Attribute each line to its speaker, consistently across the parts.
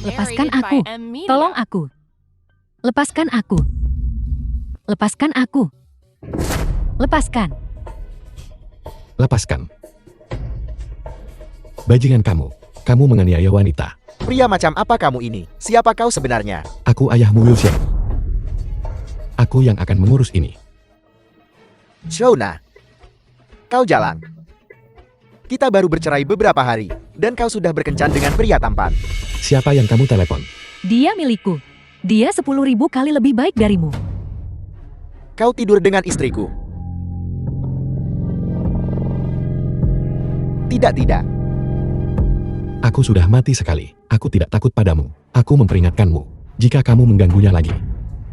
Speaker 1: Lepaskan aku. Tolong aku. Lepaskan aku. Lepaskan aku. Lepaskan.
Speaker 2: Lepaskan. Bajingan kamu. Kamu menganiaya wanita.
Speaker 3: Pria macam apa kamu ini? Siapa kau sebenarnya?
Speaker 2: Aku ayahmu Wilson. Aku yang akan mengurus ini.
Speaker 3: Shona, kau jalan. Kita baru bercerai beberapa hari, dan kau sudah berkencan dengan pria tampan.
Speaker 2: Siapa yang kamu telepon?
Speaker 1: Dia milikku. Dia 10.000 kali lebih baik darimu.
Speaker 3: Kau tidur dengan istriku. Tidak.
Speaker 2: Aku sudah mati sekali. Aku tidak takut padamu. Aku memperingatkanmu. Jika kamu mengganggunya lagi,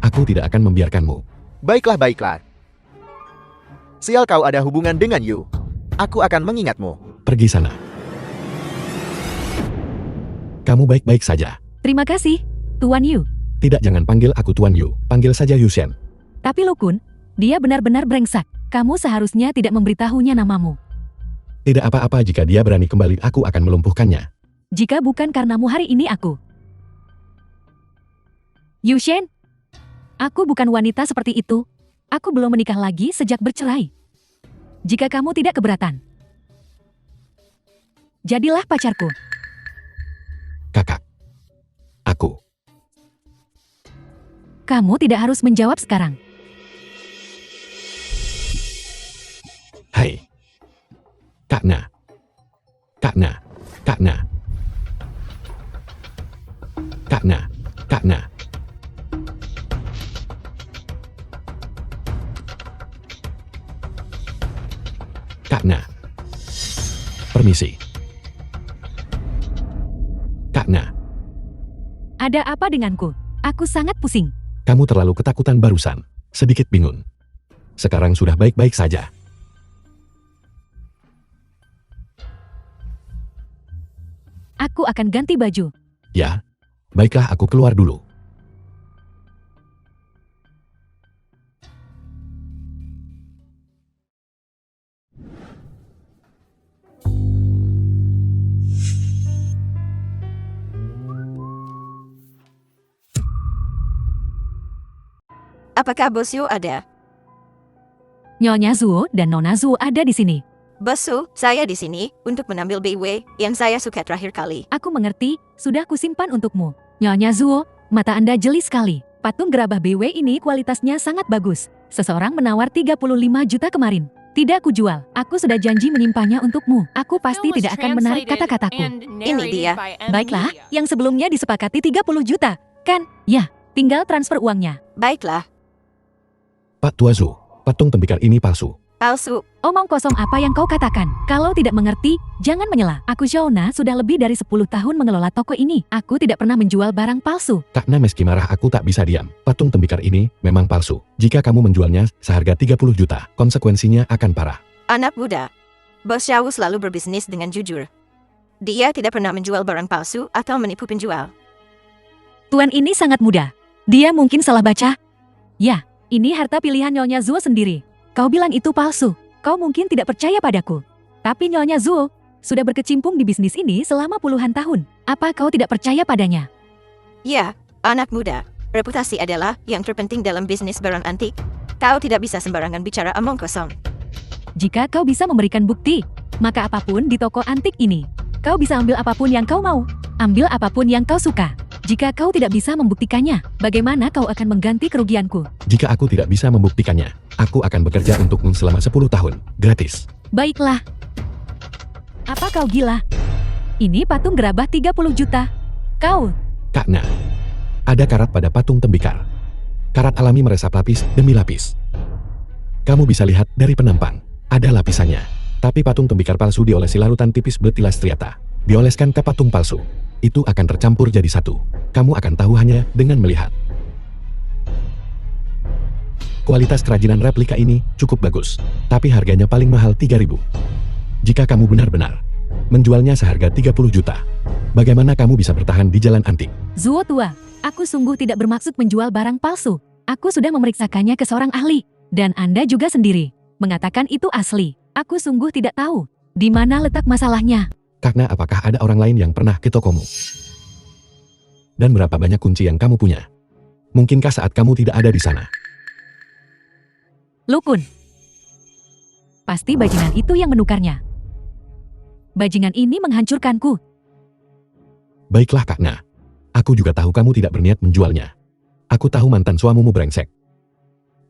Speaker 2: aku tidak akan membiarkanmu.
Speaker 3: Baiklah. Sial kau ada hubungan dengan Yu. Aku akan mengingatmu.
Speaker 2: Pergi sana. Kamu baik-baik saja.
Speaker 1: Terima kasih, Tuan Yu.
Speaker 2: Tidak, jangan panggil aku Tuan Yu. Panggil saja Yusen.
Speaker 1: Tapi Lukun, dia benar-benar brengsek. Kamu seharusnya tidak memberitahunya namamu.
Speaker 2: Tidak apa-apa jika dia berani kembali, aku akan melumpuhkannya.
Speaker 1: Jika bukan karenamu hari ini aku. Yushen, aku bukan wanita seperti itu. Aku belum menikah lagi sejak bercerai. Jika kamu tidak keberatan, jadilah pacarku.
Speaker 2: Kakak. Aku.
Speaker 1: Kamu tidak harus menjawab sekarang.
Speaker 2: Hai. Kakna. Kakna. Kakna. Kakna. Kakna. Kakna. Permisi. Kakna.
Speaker 1: Ada apa denganku? Aku sangat pusing.
Speaker 2: Kamu terlalu ketakutan barusan. Sedikit bingung. Sekarang sudah baik-baik saja.
Speaker 1: Aku akan ganti baju.
Speaker 2: Ya. Baiklah, aku keluar dulu.
Speaker 4: Apakah Bos Yu ada?
Speaker 1: Nyonya Zuo dan Nona Zuo ada di sini.
Speaker 4: Bos Yu, saya di sini untuk menambil BW yang saya suka terakhir kali.
Speaker 1: Aku mengerti, sudah kusimpan untukmu. Nyonya Zuo, mata Anda jeli sekali. Patung gerabah BW ini kualitasnya sangat bagus. Seseorang menawar 35 juta kemarin. Tidak kujual. Aku sudah janji menyimpannya untukmu. Aku pasti tidak akan menarik kata-kataku.
Speaker 4: Ini dia.
Speaker 1: Baiklah, yang sebelumnya disepakati 30 juta. Kan? Ya, tinggal transfer uangnya.
Speaker 4: Baiklah,
Speaker 2: Pak Tuazu, patung tembikar ini palsu.
Speaker 4: palsu.
Speaker 1: Omong kosong apa yang kau katakan? Kalau tidak mengerti, jangan menyela. Aku Shona sudah lebih dari 10 tahun mengelola toko ini. Aku tidak pernah menjual barang palsu.
Speaker 2: Kakna meski marah aku tak bisa diam. Patung tembikar ini memang palsu. Jika kamu menjualnya seharga 30 juta, konsekuensinya akan parah.
Speaker 4: Anak muda. Bos Xiao selalu berbisnis dengan jujur. Dia tidak pernah menjual barang palsu atau menipu penjual.
Speaker 1: Tuan ini sangat muda. Dia mungkin salah baca. Ya, ini harta pilihan Nyonya Zuo sendiri. Kau bilang itu palsu. Kau mungkin tidak percaya padaku. Tapi Nyonya Zuo sudah berkecimpung di bisnis ini selama puluhan tahun. Apa kau tidak percaya padanya?
Speaker 4: Ya, anak muda. Reputasi adalah yang terpenting dalam bisnis barang antik. Kau tidak bisa sembarangan bicara omong kosong.
Speaker 1: Jika kau bisa memberikan bukti, maka apapun di toko antik ini, kau bisa ambil apapun yang kau mau. Ambil apapun yang kau suka. Jika kau tidak bisa membuktikannya, bagaimana kau akan mengganti kerugianku?
Speaker 2: Jika aku tidak bisa membuktikannya, aku akan bekerja untukmu selama 10 tahun, gratis.
Speaker 1: Baiklah. Apa kau gila? Ini patung gerabah 30 juta. Kau,
Speaker 2: Kakna, ada karat pada patung tembikar. Karat alami meresap lapis demi lapis. Kamu bisa lihat dari penampang, ada lapisannya. Tapi patung tembikar palsu diolesi larutan tipis bertilas striata. Dioleskan ke patung palsu. Itu akan tercampur jadi satu. Kamu akan tahu hanya dengan melihat. Kualitas kerajinan replika ini cukup bagus, tapi harganya paling mahal 3.000. Jika kamu benar-benar menjualnya seharga 30 juta, bagaimana kamu bisa bertahan di jalan antik?
Speaker 1: Zuo tua, aku sungguh tidak bermaksud menjual barang palsu. Aku sudah memeriksakannya ke seorang ahli. Dan Anda juga sendiri mengatakan itu asli. Aku sungguh tidak tahu di mana letak masalahnya.
Speaker 2: Karena apakah ada orang lain yang pernah ke tokomu? dan berapa banyak kunci yang kamu punya. Mungkinkah saat kamu tidak ada di sana?
Speaker 1: Lukun. Pasti bajingan itu yang menukarnya. Bajingan ini menghancurkanku.
Speaker 2: Baiklah Kakna. Aku juga tahu kamu tidak berniat menjualnya. Aku tahu mantan suamimu brengsek.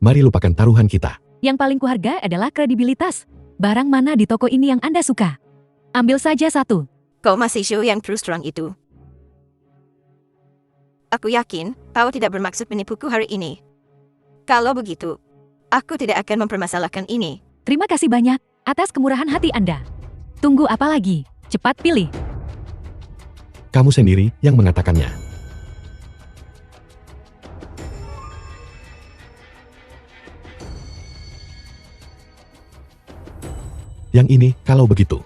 Speaker 2: Mari lupakan taruhan kita.
Speaker 1: Yang paling kuharga adalah kredibilitas. Barang mana di toko ini yang Anda suka? Ambil saja satu.
Speaker 4: Kau masih show yang terus terang itu. Aku yakin kau tidak bermaksud menipuku hari ini. Kalau begitu, aku tidak akan mempermasalahkan ini.
Speaker 1: Terima kasih banyak atas kemurahan hati Anda. Tunggu apa lagi? Cepat pilih.
Speaker 2: Kamu sendiri yang mengatakannya. Yang ini, kalau begitu.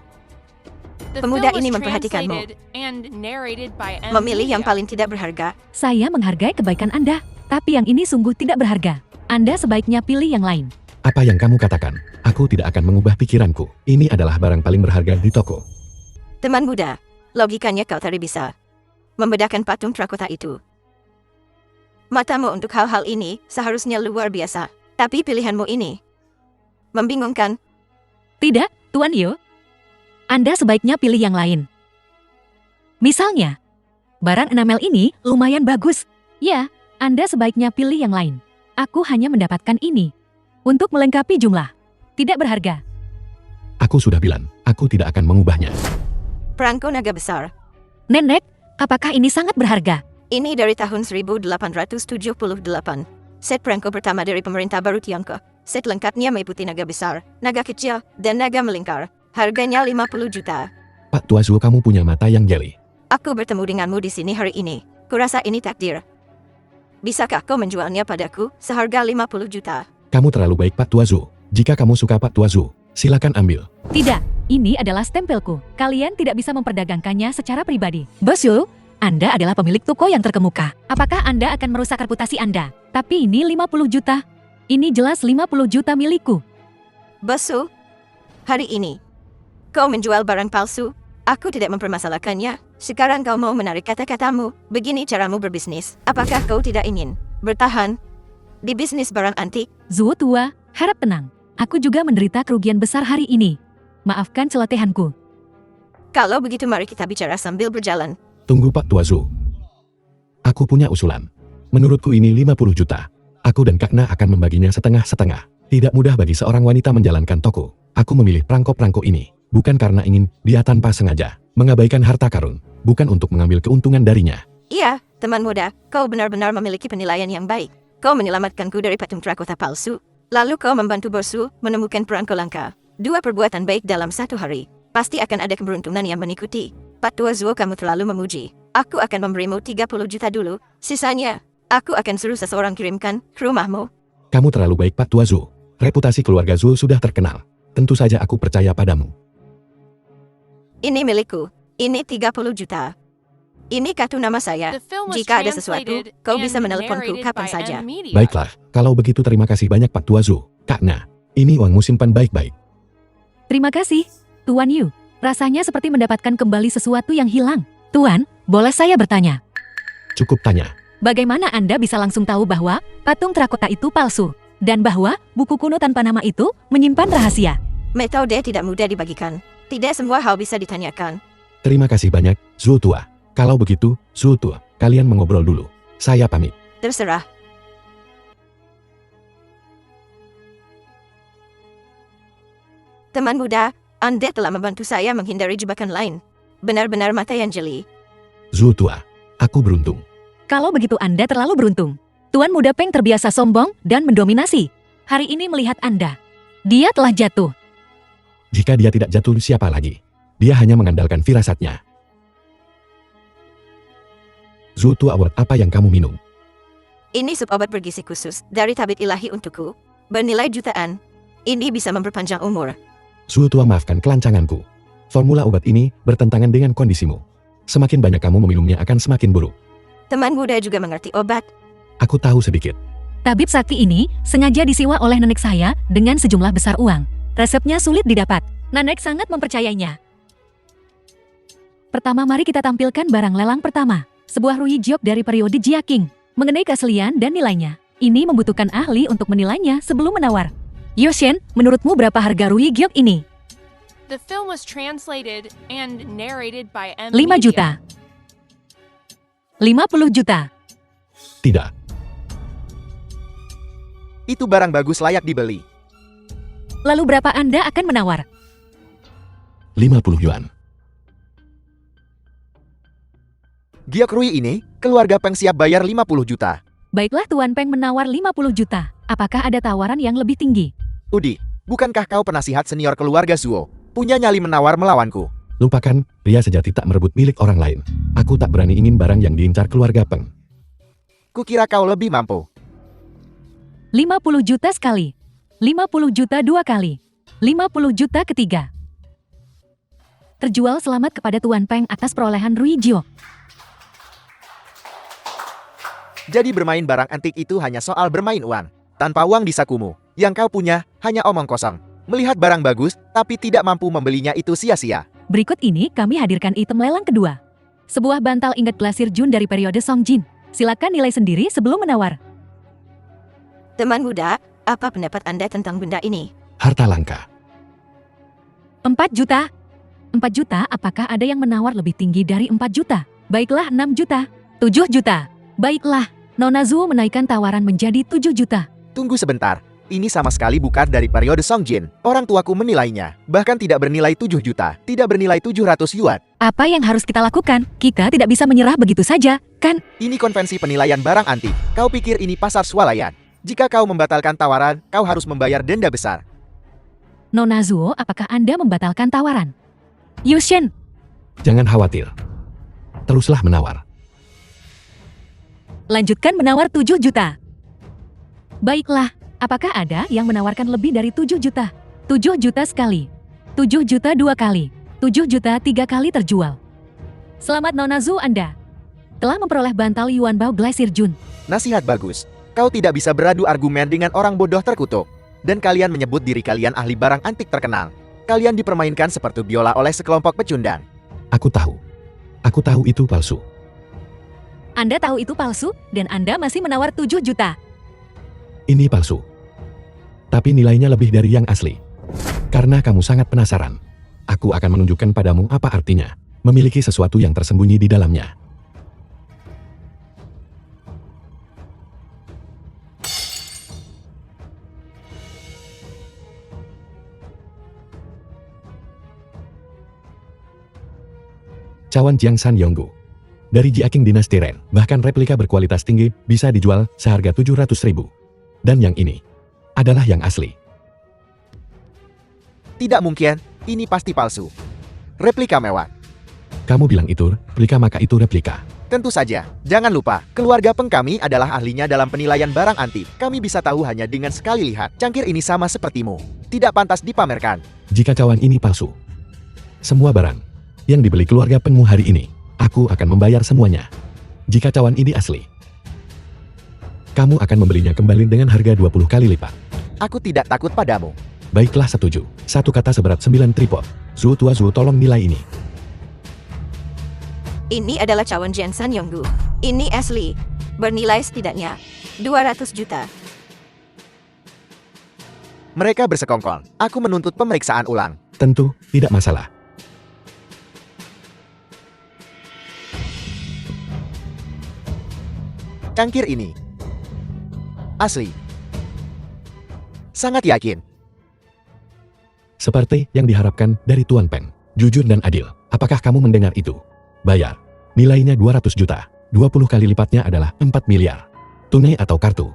Speaker 4: Pemuda ini memperhatikanmu. Memilih yang paling tidak berharga.
Speaker 1: Saya menghargai kebaikan Anda, tapi yang ini sungguh tidak berharga. Anda sebaiknya pilih yang lain.
Speaker 2: Apa yang kamu katakan? Aku tidak akan mengubah pikiranku. Ini adalah barang paling berharga di toko.
Speaker 4: Teman muda, logikanya kau tidak bisa membedakan patung terakota itu. Matamu untuk hal-hal ini seharusnya luar biasa. Tapi pilihanmu ini membingungkan.
Speaker 1: Tidak, Tuan Yu. Anda sebaiknya pilih yang lain. Misalnya, barang enamel ini lumayan bagus. Ya, Anda sebaiknya pilih yang lain. Aku hanya mendapatkan ini untuk melengkapi jumlah. Tidak berharga.
Speaker 2: Aku sudah bilang, aku tidak akan mengubahnya.
Speaker 4: Perangko naga besar.
Speaker 1: Nenek, apakah ini sangat berharga?
Speaker 4: Ini dari tahun 1878. Set perangko pertama dari pemerintah baru Tiongkok. Set lengkapnya meliputi naga besar, naga kecil, dan naga melingkar. Harganya 50 juta.
Speaker 2: Pak Tua Zhu, kamu punya mata yang jeli.
Speaker 4: Aku bertemu denganmu di sini hari ini. Kurasa ini takdir. Bisakah kau menjualnya padaku seharga 50 juta?
Speaker 2: Kamu terlalu baik Pak Tua Zhu. Jika kamu suka Pak Tua Zhu, silakan ambil.
Speaker 1: Tidak, ini adalah stempelku. Kalian tidak bisa memperdagangkannya secara pribadi. Bos Yu, Anda adalah pemilik toko yang terkemuka. Apakah Anda akan merusak reputasi Anda? Tapi ini 50 juta. Ini jelas 50 juta milikku.
Speaker 4: Bosu, hari ini kau menjual barang palsu. Aku tidak mempermasalahkannya. Sekarang kau mau menarik kata-katamu. Begini caramu berbisnis. Apakah kau tidak ingin bertahan di bisnis barang antik?
Speaker 1: Zuo tua, harap tenang. Aku juga menderita kerugian besar hari ini. Maafkan celotehanku.
Speaker 4: Kalau begitu mari kita bicara sambil berjalan.
Speaker 2: Tunggu Pak Tua Zhu. Aku punya usulan. Menurutku ini 50 juta. Aku dan Kakna akan membaginya setengah-setengah. Tidak mudah bagi seorang wanita menjalankan toko. Aku memilih perangko-perangko ini. Bukan karena ingin dia tanpa sengaja mengabaikan harta karun. Bukan untuk mengambil keuntungan darinya.
Speaker 4: Iya, teman muda, kau benar-benar memiliki penilaian yang baik. Kau menyelamatkanku dari patung terakota palsu. Lalu kau membantu bosku menemukan perangko langka. 2 perbuatan baik dalam 1 hari. Pasti akan ada keberuntungan yang mengikuti. Pak Tua Zhu, kamu terlalu memuji. Aku akan memberimu 30 juta dulu. Sisanya, aku akan suruh seseorang kirimkan ke rumahmu.
Speaker 2: Kamu terlalu baik Pak Tua Zhu. Reputasi keluarga Zhu sudah terkenal. Tentu saja aku percaya padamu.
Speaker 4: Ini milikku. Ini 30 juta. Ini kartu nama saya. Jika ada sesuatu, kau bisa meneleponku kapan saja.
Speaker 2: Baiklah, kalau begitu terima kasih banyak Pak Tua Zhu. Kakna, ini uangmu simpan baik-baik.
Speaker 1: Terima kasih, Tuan Yu. Rasanya seperti mendapatkan kembali sesuatu yang hilang. Tuan, boleh saya bertanya?
Speaker 2: Cukup tanya.
Speaker 1: Bagaimana Anda bisa langsung tahu bahwa patung terakota itu palsu? Dan bahwa buku kuno tanpa nama itu menyimpan rahasia?
Speaker 4: Metode tidak mudah dibagikan. Tidak semua hal bisa ditanyakan.
Speaker 2: Terima kasih banyak, Zhu Tua. Kalau begitu, Zhu Tua, kalian mengobrol dulu. Saya pamit.
Speaker 4: Terserah. Teman muda, Anda telah membantu saya menghindari jebakan lain. Benar-benar mata yang jeli.
Speaker 2: Zhu Tua, aku beruntung.
Speaker 1: Kalau begitu Anda terlalu beruntung. Tuan Muda Peng terbiasa sombong dan mendominasi. Hari ini melihat Anda. Dia telah jatuh.
Speaker 2: Jika dia tidak jatuh, siapa lagi? Dia hanya mengandalkan firasatnya. Zhu Tua, obat apa yang kamu minum?
Speaker 4: Ini sup obat bergizi khusus dari tabib ilahi untukku. Bernilai jutaan. Ini bisa memperpanjang umur.
Speaker 2: Zhu Tua, maafkan kelancanganku. Formula obat ini bertentangan dengan kondisimu. Semakin banyak kamu meminumnya akan semakin buruk.
Speaker 4: Teman muda juga mengerti obat.
Speaker 2: Aku tahu sedikit.
Speaker 1: Tabib sakti ini sengaja disewa oleh nenek saya dengan sejumlah besar uang. Resepnya sulit didapat. Nenek sangat mempercayainya. Pertama, mari kita tampilkan barang lelang pertama. Sebuah Rui Jiok dari periode Jia King. Mengenai keaslian dan nilainya, ini membutuhkan ahli untuk menilainya sebelum menawar. Yoshen, menurutmu berapa harga Rui Jiok ini?
Speaker 5: The film was translated and narrated by M.
Speaker 1: 5 juta. 50 juta.
Speaker 2: Tidak.
Speaker 3: Itu barang bagus layak dibeli.
Speaker 1: Lalu berapa Anda akan menawar?
Speaker 2: 50 yuan.
Speaker 3: Giok Rui ini, keluarga Peng siap bayar 50 juta.
Speaker 1: Baiklah Tuan Peng menawar 50 juta. Apakah ada tawaran yang lebih tinggi?
Speaker 3: Udi, bukankah kau penasihat senior keluarga Zuo? Punya nyali menawar melawanku.
Speaker 2: Lupakan, pria sejati tak merebut milik orang lain. Aku tak berani ingin barang yang diincar keluarga Peng.
Speaker 3: Kukira kau lebih mampu.
Speaker 1: 50 juta sekali. 50 juta 2 kali. 50 juta ketiga. Terjual selamat kepada Tuan Peng atas perolehan Rui Jiok.
Speaker 3: Jadi bermain barang antik itu hanya soal bermain uang. Tanpa uang di sakumu, yang kau punya hanya omong kosong. Melihat barang bagus, tapi tidak mampu membelinya itu sia-sia.
Speaker 1: Berikut ini kami hadirkan item lelang kedua. Sebuah bantal ingat glasir Jun dari periode Songjin. Silakan nilai sendiri sebelum menawar.
Speaker 4: Teman muda, apa pendapat Anda tentang benda ini?
Speaker 2: Harta langka.
Speaker 1: 4 juta. 4 juta, apakah ada yang menawar lebih tinggi dari 4 juta? Baiklah 6 juta. 7 juta. Baiklah, Nona Zuo menaikkan tawaran menjadi 7 juta.
Speaker 3: Tunggu sebentar. Ini sama sekali bukan dari periode Songjin. Orang tuaku menilainya. Bahkan tidak bernilai 7 juta. Tidak bernilai 700 yuan.
Speaker 1: Apa yang harus kita lakukan? Kita tidak bisa menyerah begitu saja, kan?
Speaker 3: Ini konvensi penilaian barang antik. Kau pikir ini pasar swalayan? Jika kau membatalkan tawaran, kau harus membayar denda besar.
Speaker 1: Nona Zuo, apakah Anda membatalkan tawaran? Yushen,
Speaker 2: Jangan khawatir. Teruslah menawar.
Speaker 1: lanjutkan menawar 7 juta. Baiklah, apakah ada yang menawarkan lebih dari 7 juta? 7 juta sekali. 7 juta 2 kali. 7 juta 3 kali terjual. Selamat Nona Zuo, Anda telah memperoleh bantal Yuan Bao Glacier Jun.
Speaker 3: Nasihat bagus. Kau tidak bisa beradu argumen dengan orang bodoh terkutuk. Dan kalian menyebut diri kalian ahli barang antik terkenal. Kalian dipermainkan seperti biola oleh sekelompok pecundang.
Speaker 2: Aku tahu. Aku tahu itu palsu.
Speaker 1: Anda tahu itu palsu, dan Anda masih menawar 7 juta.
Speaker 2: Ini palsu. Tapi nilainya lebih dari yang asli. Karena kamu sangat penasaran. Aku akan menunjukkan padamu apa artinya memiliki sesuatu yang tersembunyi di dalamnya. Cawan Jiangsan Yonggu dari Jiaking Dinasti Ren, bahkan replika berkualitas tinggi bisa dijual seharga 700.000. Dan yang ini adalah yang asli.
Speaker 3: Tidak mungkin, ini pasti palsu. Replika mewah.
Speaker 2: Kamu bilang itu replika, maka itu replika.
Speaker 3: Tentu saja, jangan lupa, keluarga Peng kami adalah ahlinya dalam penilaian barang antik. Kami bisa tahu hanya dengan sekali lihat. Cangkir ini sama sepertimu. Tidak pantas dipamerkan.
Speaker 2: Jika cawan ini palsu, semua barang yang dibeli keluarga Pengmu hari ini, aku akan membayar semuanya. Jika cawan ini asli, kamu akan membelinya kembali dengan harga 20 kali lipat.
Speaker 3: Aku tidak takut padamu.
Speaker 2: Baiklah, setuju. Satu kata seberat 9 tripod. Zuo tua Zuo, tolong nilai ini.
Speaker 4: Ini adalah cawan Jensen Yonggu. Ini asli. Bernilai setidaknya 200 juta.
Speaker 3: Mereka bersekongkol. Aku menuntut pemeriksaan ulang.
Speaker 2: Tentu, tidak masalah.
Speaker 3: Cangkir ini asli. Sangat yakin.
Speaker 2: Seperti yang diharapkan dari Tuan Peng. Jujur dan adil. Apakah kamu mendengar itu? Bayar. Nilainya 200 juta. 20 kali lipatnya adalah 4 miliar. Tunai atau kartu?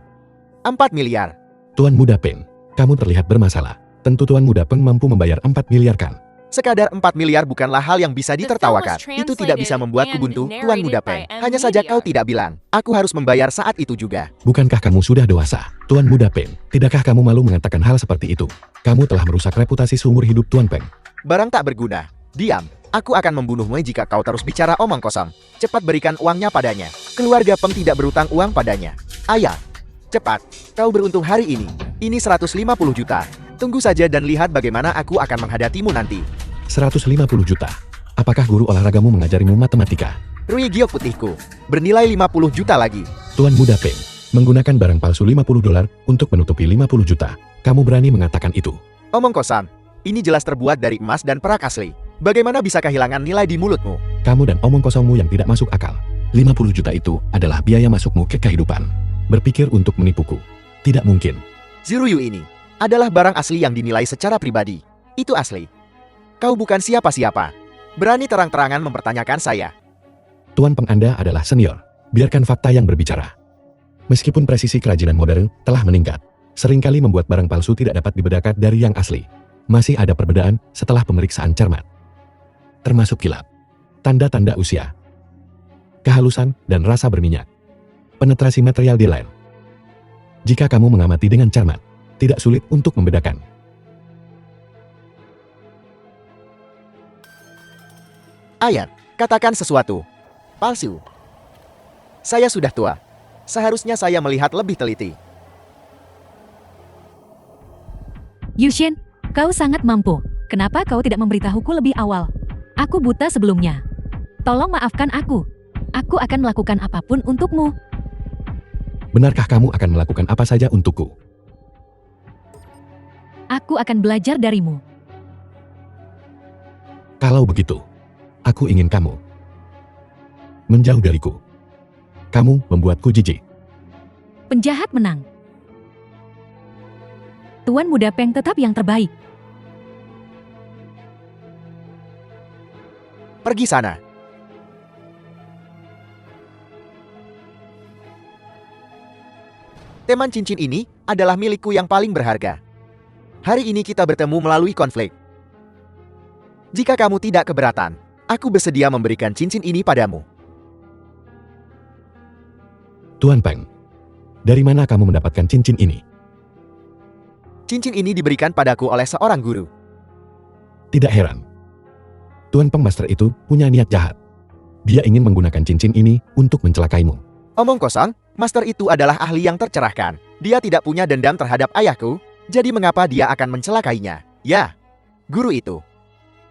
Speaker 3: 4 miliar.
Speaker 2: Tuan Muda Peng, kamu terlihat bermasalah. Tentu Tuan Muda Peng mampu membayar 4 miliar kan?
Speaker 3: Sekadar 4 miliar bukanlah hal yang bisa ditertawakan. Itu tidak bisa membuatku buntu, Tuan Muda Peng. Hanya saja kau tidak bilang. Aku harus membayar saat itu juga.
Speaker 2: Bukankah kamu sudah dewasa? Tuan Muda Peng, tidakkah kamu malu mengatakan hal seperti itu? Kamu telah merusak reputasi seumur hidup Tuan Peng.
Speaker 3: Barang tak berguna. Diam. Aku akan membunuhmu jika kau terus bicara omong kosong. Cepat berikan uangnya padanya. Keluarga Peng tidak berutang uang padanya. Ayah, cepat. Kau beruntung hari ini. Ini 150 juta. Tunggu saja dan lihat bagaimana aku akan menghadapimu nanti.
Speaker 2: 150 juta. Apakah guru olahragamu mengajarimu matematika?
Speaker 3: Rui giok putihku, bernilai 50 juta lagi.
Speaker 2: Tuan Muda Peng, menggunakan barang palsu $50 untuk menutupi 50 juta. Kamu berani mengatakan itu?
Speaker 3: Omong kosong, ini jelas terbuat dari emas dan perak asli. Bagaimana bisa kehilangan nilai di mulutmu?
Speaker 2: Kamu dan omong kosongmu yang tidak masuk akal. 50 juta itu adalah biaya masukmu ke kehidupan. Berpikir untuk menipuku. Tidak mungkin.
Speaker 3: Ziruyu ini adalah barang asli yang dinilai secara pribadi. Itu asli. Kau bukan siapa-siapa. Berani terang-terangan mempertanyakan saya.
Speaker 2: Tuan Peng, Anda adalah senior. Biarkan fakta yang berbicara. Meskipun presisi kerajinan modern telah meningkat, seringkali membuat barang palsu tidak dapat dibedakan dari yang asli. Masih ada perbedaan setelah pemeriksaan cermat. Termasuk kilap, tanda-tanda usia, kehalusan, dan rasa berminyak. Penetrasi material di lain. Jika kamu mengamati dengan cermat, tidak sulit untuk membedakan.
Speaker 3: Ayat, katakan sesuatu. Palsu. Saya sudah tua. Seharusnya saya melihat lebih teliti.
Speaker 1: Yushin, kau sangat mampu. Kenapa kau tidak memberitahuku lebih awal? Aku buta sebelumnya. Tolong maafkan aku. Aku akan melakukan apapun untukmu.
Speaker 2: Benarkah kamu akan melakukan apa saja untukku?
Speaker 1: Aku akan belajar darimu.
Speaker 2: Kalau begitu, aku ingin kamu menjauh dariku. Kamu membuatku jijik.
Speaker 1: Penjahat menang. Tuan Muda Peng tetap yang terbaik.
Speaker 3: Pergi sana. Teman cincin ini adalah milikku yang paling berharga. Hari ini kita bertemu melalui konflik. Jika kamu tidak keberatan, aku bersedia memberikan cincin ini padamu.
Speaker 2: Tuan Peng, dari mana kamu mendapatkan cincin ini?
Speaker 3: Cincin ini diberikan padaku oleh seorang guru.
Speaker 2: Tidak heran. Tuan Peng Master itu punya niat jahat. Dia ingin menggunakan cincin ini untuk mencelakaimu.
Speaker 3: Omong kosong, Master itu adalah ahli yang tercerahkan. Dia tidak punya dendam terhadap ayahku, jadi mengapa dia akan mencelakainya? Ya, guru itu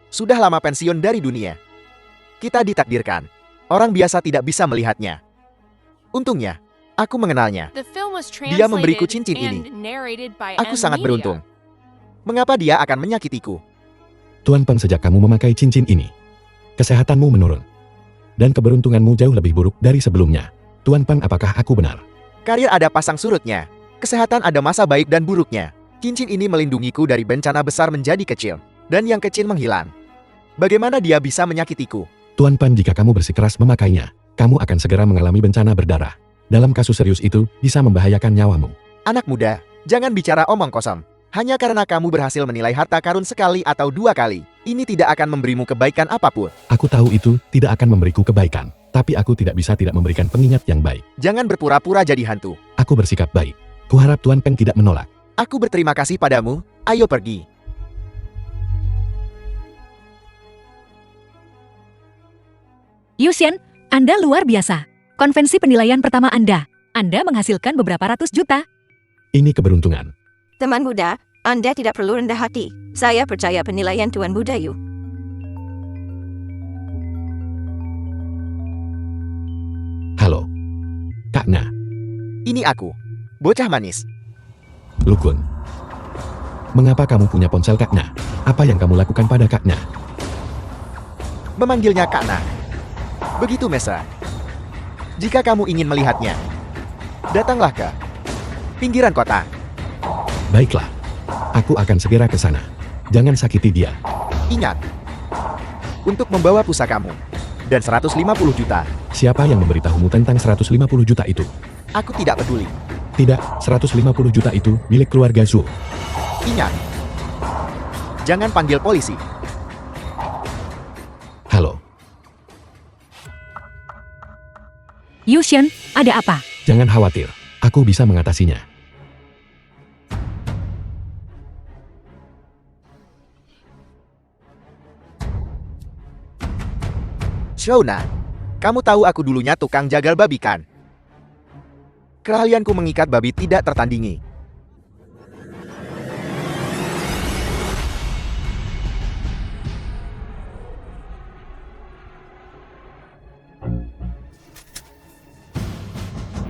Speaker 3: sudah lama pensiun dari dunia. Kita ditakdirkan. Orang biasa tidak bisa melihatnya. Untungnya, aku mengenalnya.
Speaker 5: The film was
Speaker 3: Dia memberiku cincin
Speaker 5: translated
Speaker 3: ini.
Speaker 5: and narrated by
Speaker 3: Aku
Speaker 5: M
Speaker 3: sangat
Speaker 5: Media.
Speaker 3: beruntung. Mengapa dia akan menyakitiku?
Speaker 2: Tuan Peng, sejak kamu memakai cincin ini, kesehatanmu menurun. Dan keberuntunganmu jauh lebih buruk dari sebelumnya. Tuan Peng, apakah aku benar?
Speaker 3: Karir ada pasang surutnya. Kesehatan ada masa baik dan buruknya. Cincin ini melindungiku dari bencana besar menjadi kecil. Dan yang kecil menghilang. Bagaimana dia bisa menyakitiku?
Speaker 2: Tuan Peng, jika kamu bersikeras memakainya, kamu akan segera mengalami bencana berdarah. Dalam kasus serius itu, bisa membahayakan nyawamu.
Speaker 3: Anak muda, jangan bicara omong kosong. Hanya karena kamu berhasil menilai harta karun sekali atau dua kali, ini tidak akan memberimu kebaikan apapun.
Speaker 2: Aku tahu itu tidak akan memberiku kebaikan, tapi aku tidak bisa tidak memberikan pengingat yang baik.
Speaker 3: Jangan berpura-pura jadi hantu.
Speaker 2: Aku bersikap baik. Kuharap Tuan Peng tidak menolak.
Speaker 3: Aku berterima kasih padamu, ayo pergi.
Speaker 1: Yushin, Anda luar biasa. Konvensi penilaian pertama Anda menghasilkan beberapa ratus juta.
Speaker 2: Ini keberuntungan.
Speaker 4: Teman muda, Anda tidak perlu rendah hati. Saya percaya penilaian Tuan Muda Yu.
Speaker 2: Halo. Kak Na,
Speaker 3: Ini aku, bocah manis.
Speaker 2: Lukun. Mengapa kamu punya ponsel Kak Na? Apa yang kamu lakukan pada Kak Na?
Speaker 3: Memanggilnya Kak Na. Begitu mesra. Jika kamu ingin melihatnya, datanglah ke pinggiran kota.
Speaker 2: Baiklah. Aku akan segera ke sana. Jangan sakiti dia.
Speaker 3: Ingat, untuk membawa pusakamu dan 150 juta,
Speaker 2: Siapa yang memberitahumu tentang 150 juta itu?
Speaker 3: aku tidak peduli.
Speaker 2: Tidak, 150 juta itu milik keluarga Zhu.
Speaker 3: Ingat, jangan panggil polisi.
Speaker 2: Halo.
Speaker 1: Yushin, ada apa?
Speaker 2: Jangan khawatir. Aku bisa mengatasinya.
Speaker 3: Shona, kamu tahu aku dulunya tukang jagal babi kan? Keahlianku mengikat babi tidak tertandingi.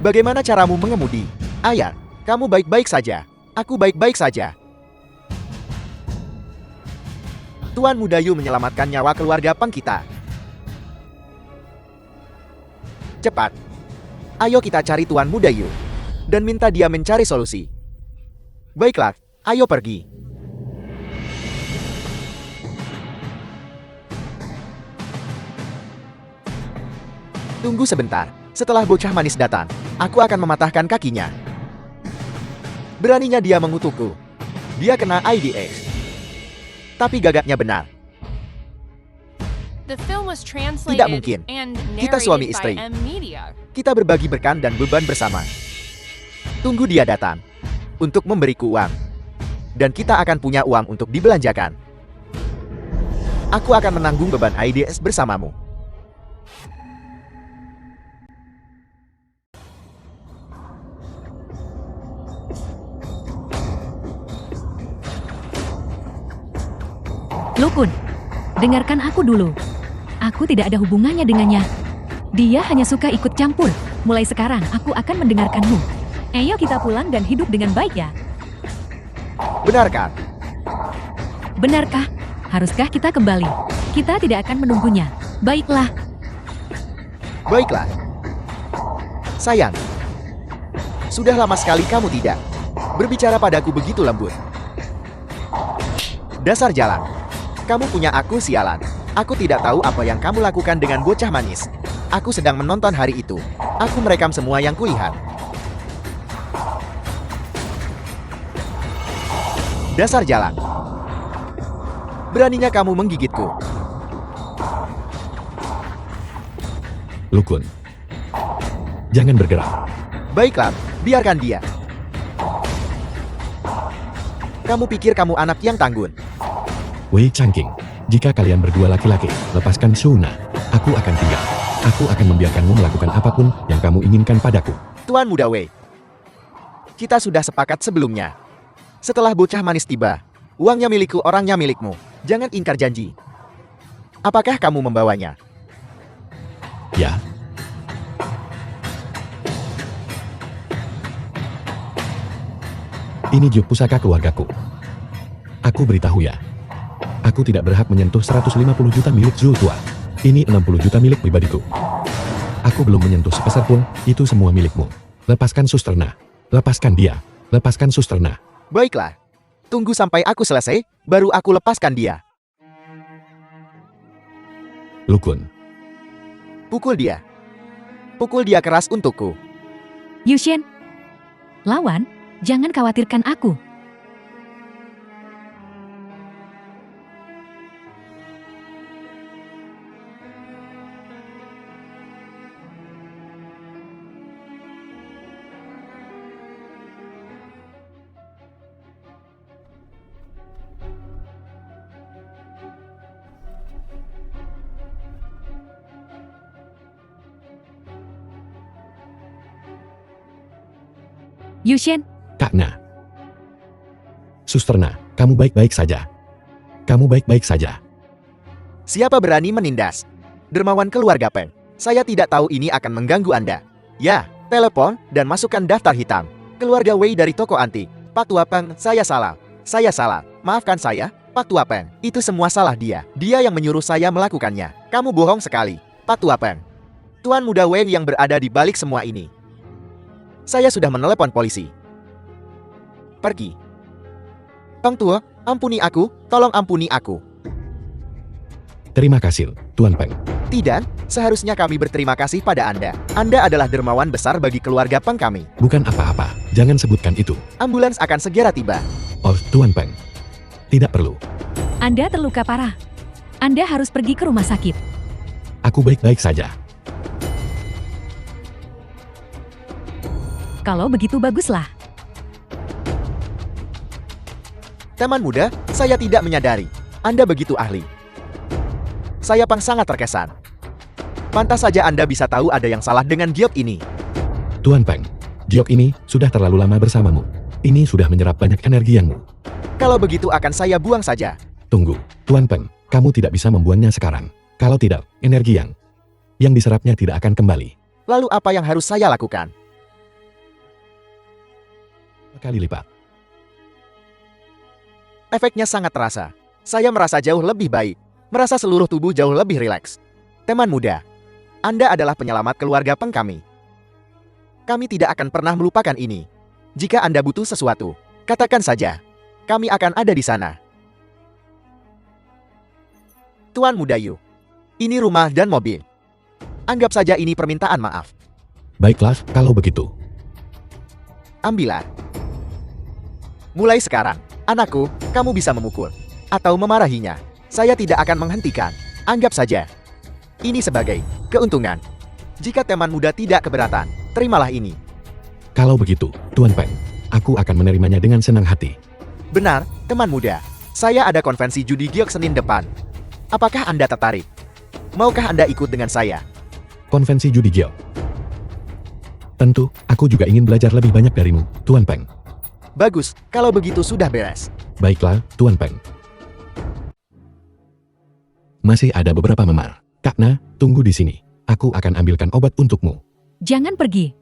Speaker 3: Bagaimana caramu mengemudi? Ayah, kamu baik-baik saja. Aku baik-baik saja. Tuan Muda Yu menyelamatkan nyawa keluarga Peng kita. Cepat. Ayo kita cari Tuan Muda Yu. Dan minta dia mencari solusi. Baiklah, ayo pergi. Tunggu sebentar. Setelah bocah manis datang, aku akan mematahkan kakinya. Beraninya dia mengutukku. Dia kena IDX. Tapi gagapnya benar.
Speaker 5: The film was translated
Speaker 3: Tidak mungkin.
Speaker 5: and
Speaker 3: Kita suami
Speaker 5: narrated
Speaker 3: istri.
Speaker 5: by M Media.
Speaker 3: Kita berbagi berkan dan beban bersama. Tunggu dia datang. Untuk memberiku uang. Dan kita akan punya uang untuk dibelanjakan. Aku akan menanggung beban IDS bersamamu.
Speaker 1: Lukun, dengarkan aku dulu. Aku tidak ada hubungannya dengannya. Dia hanya suka ikut campur. Mulai sekarang aku akan mendengarkanmu. Ayo kita pulang dan hidup dengan baik ya.
Speaker 3: Benarkah?
Speaker 1: Benarkah? Haruskah kita kembali? Kita tidak akan menunggunya. Baiklah.
Speaker 3: Baiklah. Sayang. Sudah lama sekali kamu tidak berbicara padaku begitu lembut. Dasar jalan. Kamu punya aku sialan. Aku tidak tahu apa yang kamu lakukan dengan bocah manis. Aku sedang menonton hari itu. Aku merekam semua yang kulihat. Dasar jalan. Beraninya kamu menggigitku.
Speaker 2: Lukun. Jangan bergerak.
Speaker 3: Baiklah, biarkan dia. Kamu pikir kamu anak yang tanggun?
Speaker 2: Wei Changqing, jika kalian berdua laki-laki, lepaskan Shuna. Aku akan tinggal. Aku akan membiarkanmu melakukan apapun yang kamu inginkan padaku.
Speaker 3: Tuan Muda Wei. Kita sudah sepakat sebelumnya. Setelah bocah manis tiba, uangnya milikku, orangnya milikmu. Jangan ingkar janji. Apakah kamu membawanya?
Speaker 2: Ya. Ini juk pusaka keluargaku. Aku beritahu ya. Aku tidak berhak menyentuh 150 juta milik Zul tua. Ini 60 juta milik pribadiku. Aku belum menyentuh sepeser pun, itu semua milikmu. Lepaskan Susterna. Lepaskan dia. Lepaskan Susterna.
Speaker 3: Baiklah. Tunggu sampai aku selesai, baru aku lepaskan dia.
Speaker 2: Lukun.
Speaker 3: Pukul dia. Pukul dia keras untukku.
Speaker 1: Yushen. Lawan, jangan khawatirkan aku. Yushen,
Speaker 2: Kak Na. Susterna, kamu baik-baik saja. Kamu baik-baik saja.
Speaker 3: Siapa berani menindas? Dermawan keluarga Peng. Saya tidak tahu ini akan mengganggu Anda. Ya, telepon dan masukkan daftar hitam. Keluarga Wei dari toko antik. Pak Tua Peng, saya salah. Saya salah. Maafkan saya, Pak Tua Peng. Itu semua salah dia. Dia yang menyuruh saya melakukannya. Kamu bohong sekali, Pak Tua Peng. Tuan Muda Wei yang berada di balik semua ini. Saya sudah menelepon polisi. Pergi. Peng Tua, ampuni aku, tolong ampuni aku.
Speaker 2: Terima kasih, Tuan Peng.
Speaker 3: Tidak, seharusnya kami berterima kasih pada Anda. Anda adalah dermawan besar bagi keluarga Peng kami.
Speaker 2: Bukan apa-apa, jangan sebutkan itu.
Speaker 3: Ambulans akan segera tiba.
Speaker 2: Oh, Tuan Peng. Tidak perlu.
Speaker 1: Anda terluka parah. Anda harus pergi ke rumah sakit.
Speaker 2: Aku baik-baik saja.
Speaker 1: Kalau begitu baguslah.
Speaker 3: Teman muda, saya tidak menyadari. Anda begitu ahli. Saya Pang sangat terkesan. Pantas saja Anda bisa tahu ada yang salah dengan giok ini.
Speaker 2: Tuan Peng, giok ini sudah terlalu lama bersamamu. Ini sudah menyerap banyak energianmu.
Speaker 3: Kalau begitu akan saya buang saja.
Speaker 2: Tunggu, Tuan Peng, kamu tidak bisa membuangnya sekarang. Kalau tidak, energi yang diserapnya tidak akan kembali.
Speaker 3: Lalu apa yang harus saya lakukan?
Speaker 2: kali lipat.
Speaker 3: Efeknya sangat terasa. Saya merasa jauh lebih baik. Merasa seluruh tubuh jauh lebih rileks. Teman muda, Anda adalah penyelamat keluarga Peng kami. Kami tidak akan pernah melupakan ini. Jika Anda butuh sesuatu, katakan saja. Kami akan ada di sana. Tuan Muda Yu, ini rumah dan mobil. Anggap saja ini permintaan maaf.
Speaker 2: Baiklah, kalau begitu.
Speaker 3: Ambillah. Mulai sekarang, anakku, kamu bisa memukul atau memarahinya. Saya tidak akan menghentikan. Anggap saja ini sebagai keuntungan. Jika teman muda tidak keberatan, terimalah ini.
Speaker 2: Kalau begitu, Tuan Peng, aku akan menerimanya dengan senang hati.
Speaker 3: Benar, teman muda. Saya ada konvensi judi giok Senin depan. Apakah Anda tertarik? Maukah Anda ikut dengan saya?
Speaker 2: Konvensi judi giok. Tentu, aku juga ingin belajar lebih banyak darimu, Tuan Peng.
Speaker 3: Bagus, kalau begitu sudah beres.
Speaker 2: Baiklah, Tuan Peng. Masih ada beberapa memar. Kak Na, tunggu di sini. Aku akan ambilkan obat untukmu.
Speaker 1: Jangan pergi.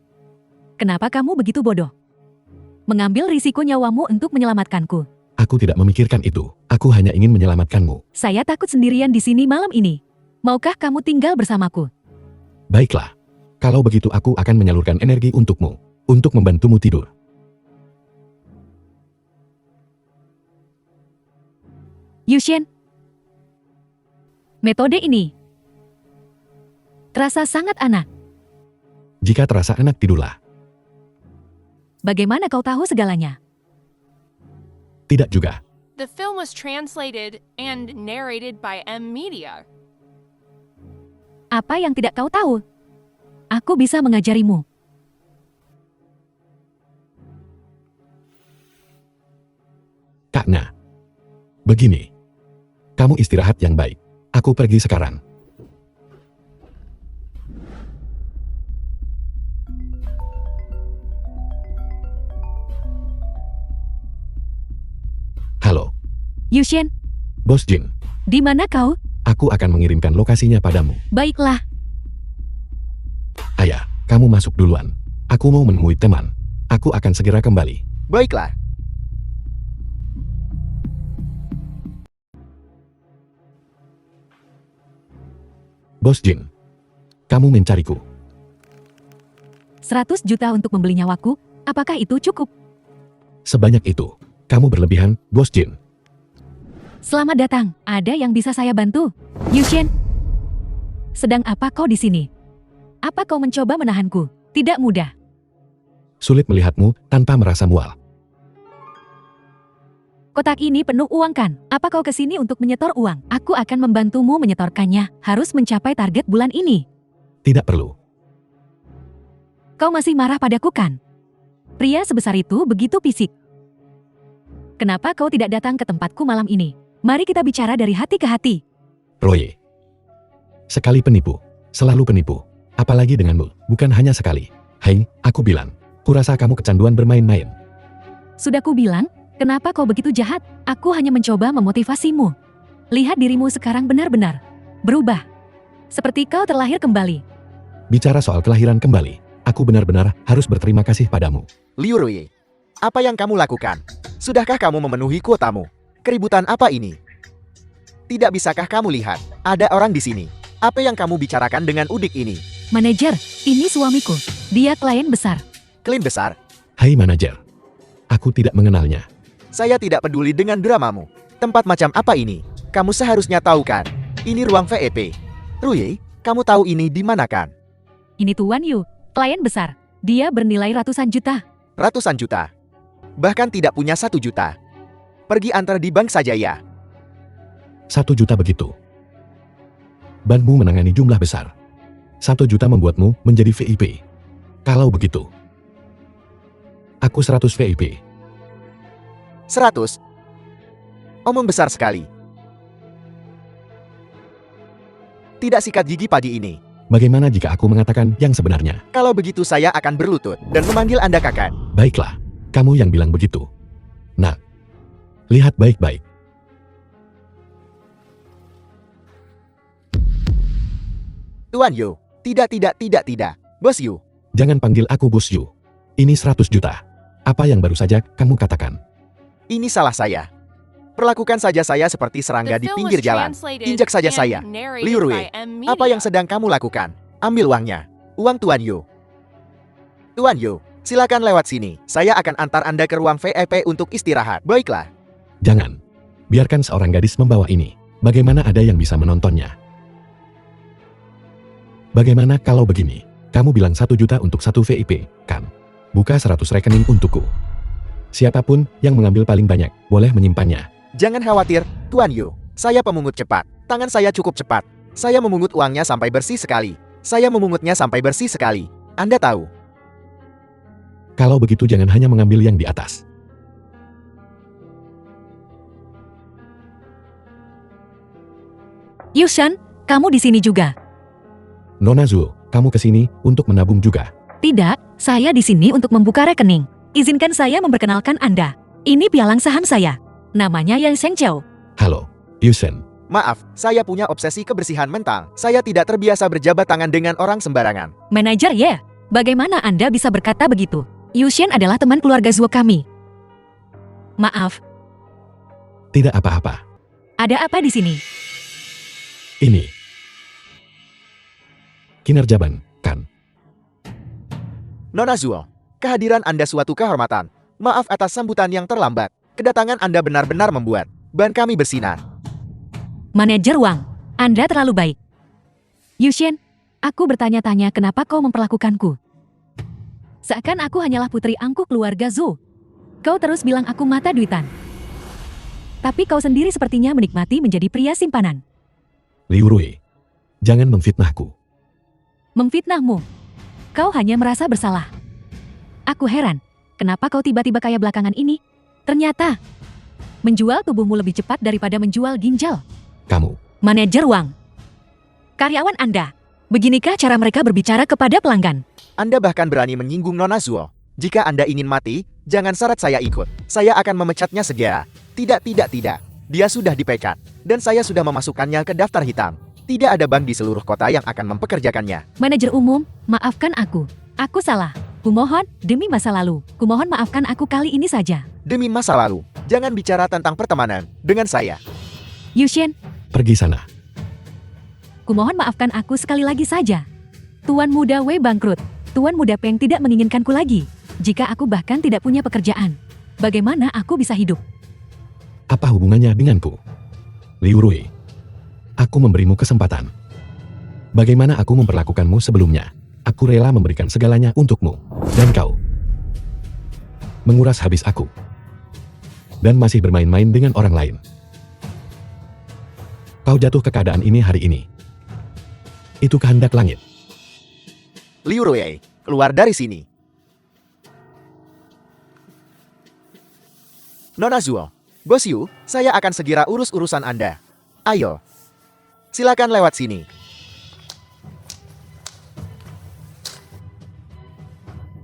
Speaker 1: Kenapa kamu begitu bodoh? Mengambil risiko nyawamu untuk menyelamatkanku.
Speaker 2: Aku tidak memikirkan itu. Aku hanya ingin menyelamatkanmu.
Speaker 1: Saya takut sendirian di sini malam ini. Maukah kamu tinggal bersamaku?
Speaker 2: Baiklah. Kalau begitu aku akan menyalurkan energi untukmu. Untuk membantumu tidur.
Speaker 1: Yushen. Metode ini terasa sangat anak.
Speaker 2: Jika terasa enak, tidurlah.
Speaker 1: Bagaimana kau tahu segalanya?
Speaker 2: Tidak juga.
Speaker 5: The film was translated and narrated by M Media.
Speaker 1: Apa yang tidak kau tahu? Aku bisa mengajarimu.
Speaker 2: Kak Na. Begini. Kamu istirahat yang baik. Aku pergi sekarang. Halo,
Speaker 1: Yushen,
Speaker 2: Bos Jin.
Speaker 1: di mana kau?
Speaker 2: Aku akan mengirimkan lokasinya padamu.
Speaker 1: Baiklah,
Speaker 2: Ayah, kamu masuk duluan. Aku mau menemui teman. Aku akan segera kembali.
Speaker 3: Baiklah.
Speaker 2: Bos Jin, kamu mencariku.
Speaker 1: 100 juta untuk membeli nyawaku, apakah itu cukup?
Speaker 2: Sebanyak itu. Kamu berlebihan, Bos Jin.
Speaker 1: Selamat datang, ada yang bisa saya bantu? Yushen, sedang apa kau di sini? Apa kau mencoba menahanku? Tidak mudah.
Speaker 2: Sulit melihatmu tanpa merasa mual.
Speaker 1: Kotak ini penuh uang kan? Apa kau kesini untuk menyetor uang? Aku akan membantumu menyetorkannya. Harus mencapai target bulan ini.
Speaker 2: Tidak perlu.
Speaker 1: Kau masih marah padaku kan? Pria sebesar itu begitu fisik. Kenapa kau tidak datang ke tempatku malam ini? Mari kita bicara dari hati ke hati.
Speaker 2: Roye. Sekali penipu. Selalu penipu. Apalagi denganmu. Bukan hanya sekali. Hei, aku bilang. Kurasa kamu kecanduan bermain-main.
Speaker 1: Sudah ku bilang, kenapa kau begitu jahat? Aku hanya mencoba memotivasimu. Lihat dirimu sekarang benar-benar berubah. Seperti kau terlahir kembali.
Speaker 2: Bicara soal kelahiran kembali. Aku benar-benar harus berterima kasih padamu.
Speaker 3: Liu Rui, apa yang kamu lakukan? Sudahkah kamu memenuhi kuotamu? Keributan apa ini? Tidak bisakah kamu lihat? Ada orang di sini. Apa yang kamu bicarakan dengan udik ini?
Speaker 1: Manajer, ini suamiku. Dia klien besar.
Speaker 3: Klien besar?
Speaker 2: Hai manajer. Aku tidak mengenalnya.
Speaker 3: Saya tidak peduli dengan dramamu. Tempat macam apa ini? Kamu seharusnya tahu kan? Ini ruang VEP. Rui, kamu tahu ini di mana kan?
Speaker 1: Ini Tuan Yu, klien besar. Dia bernilai ratusan juta.
Speaker 3: Ratusan juta. Bahkan tidak punya 1 juta. Pergi antar di bank saja ya.
Speaker 2: 1 juta begitu. Banmu menangani jumlah besar. 1 juta membuatmu menjadi VIP. Kalau begitu, aku 100 VIP.
Speaker 3: 100. Omong besar sekali. Tidak sikat gigi pagi ini.
Speaker 2: Bagaimana jika aku mengatakan yang sebenarnya?
Speaker 3: Kalau begitu saya akan berlutut dan memanggil Anda kakak.
Speaker 2: Baiklah, kamu yang bilang begitu. Nah, lihat baik-baik.
Speaker 3: Tuan Yu, tidak. Bos Yu,
Speaker 2: Jangan panggil aku Bos Yu. Ini 100 juta. Apa yang baru saja kamu katakan?
Speaker 3: Ini salah saya. Perlakukan saja saya seperti serangga
Speaker 5: The
Speaker 3: di
Speaker 5: film
Speaker 3: pinggir
Speaker 5: was
Speaker 3: jalan.
Speaker 5: translated
Speaker 3: Injak saja
Speaker 5: and
Speaker 3: saya.
Speaker 5: narrated
Speaker 3: Liu Rui,
Speaker 5: by M
Speaker 3: apa yang
Speaker 5: Media.
Speaker 3: sedang kamu lakukan? Ambil uangnya. Uang Tuan Yu. Tuan Yu, silakan lewat sini. Saya akan antar Anda ke ruang VIP untuk istirahat. Baiklah.
Speaker 2: Jangan. Biarkan seorang gadis membawa ini. Bagaimana ada yang bisa menontonnya? Bagaimana kalau begini? Kamu bilang 1 juta untuk 1 VIP, kan? Buka 100 rekening untukku. Siapapun yang mengambil paling banyak, boleh menyimpannya.
Speaker 3: Jangan khawatir, Tuan Yu. Saya pemungut cepat. Tangan saya cukup cepat. Saya memungut uangnya sampai bersih sekali. Saya memungutnya sampai bersih sekali. Anda tahu.
Speaker 2: Kalau begitu jangan hanya mengambil yang di atas.
Speaker 1: Yushan, kamu di sini juga.
Speaker 2: Nona Zuo, kamu ke sini untuk menabung juga.
Speaker 1: Tidak, saya di sini untuk membuka rekening. Izinkan saya memperkenalkan Anda. Ini pialang saham saya. Namanya Yang Shengqiu.
Speaker 2: Halo, Yusen.
Speaker 3: Maaf, saya punya obsesi kebersihan mental. Saya tidak terbiasa berjabat tangan dengan orang sembarangan.
Speaker 1: Manajer Ye, bagaimana Anda bisa berkata begitu? Yushan adalah teman keluarga Zuo kami. Maaf,
Speaker 2: Tidak apa-apa.
Speaker 1: ada apa di sini?
Speaker 2: Ini. Kinerja ban, kan?
Speaker 3: Nona Zuo, kehadiran Anda suatu kehormatan. Maaf atas sambutan yang terlambat. Kedatangan Anda benar-benar membuat ban kami bersinar.
Speaker 1: Manajer Wang, Anda terlalu baik. Yushan, aku bertanya-tanya kenapa kau memperlakukanku. Seakan aku hanyalah putri angkuh keluarga Zuo. Kau terus bilang aku mata duitan. Tapi kau sendiri sepertinya menikmati menjadi pria simpanan.
Speaker 2: Liu Rui. Jangan memfitnahku.
Speaker 1: Memfitnahmu. Kau hanya merasa bersalah. Aku heran, kenapa kau tiba-tiba kaya belakangan ini? Ternyata, menjual tubuhmu lebih cepat daripada menjual ginjal.
Speaker 2: Kamu.
Speaker 1: Manajer Wang. Karyawan Anda. Beginikah cara mereka berbicara kepada pelanggan?
Speaker 3: Anda bahkan berani menyinggung Nona Zuo. Jika Anda ingin mati, jangan syarat saya ikut. Saya akan memecatnya segera. Tidak. Dia sudah dipecat. Dan saya sudah memasukkannya ke daftar hitam. Tidak ada bank di seluruh kota yang akan mempekerjakannya.
Speaker 1: Manajer umum, maafkan aku. Aku salah. Kumohon, demi masa lalu. Kumohon maafkan aku kali ini saja.
Speaker 3: Demi masa lalu, jangan bicara tentang pertemanan dengan saya.
Speaker 1: Yushen,
Speaker 2: Pergi sana.
Speaker 1: kumohon maafkan aku sekali lagi saja. Tuan Muda Wei bangkrut. Tuan Muda Peng tidak menginginkanku lagi. Jika aku bahkan tidak punya pekerjaan, bagaimana aku bisa hidup?
Speaker 2: Apa hubungannya denganku? Liu Rui. Aku memberimu kesempatan. Bagaimana aku memperlakukanmu sebelumnya? Aku rela memberikan segalanya untukmu. Dan kau menguras habis aku. Dan masih bermain-main dengan orang lain. Kau jatuh ke keadaan ini hari ini. Itu kehendak langit.
Speaker 3: Liu Rui, keluar dari sini. Nona Zuo, Bos Yu, saya akan segera urus urusan Anda. Ayo. Silakan lewat sini.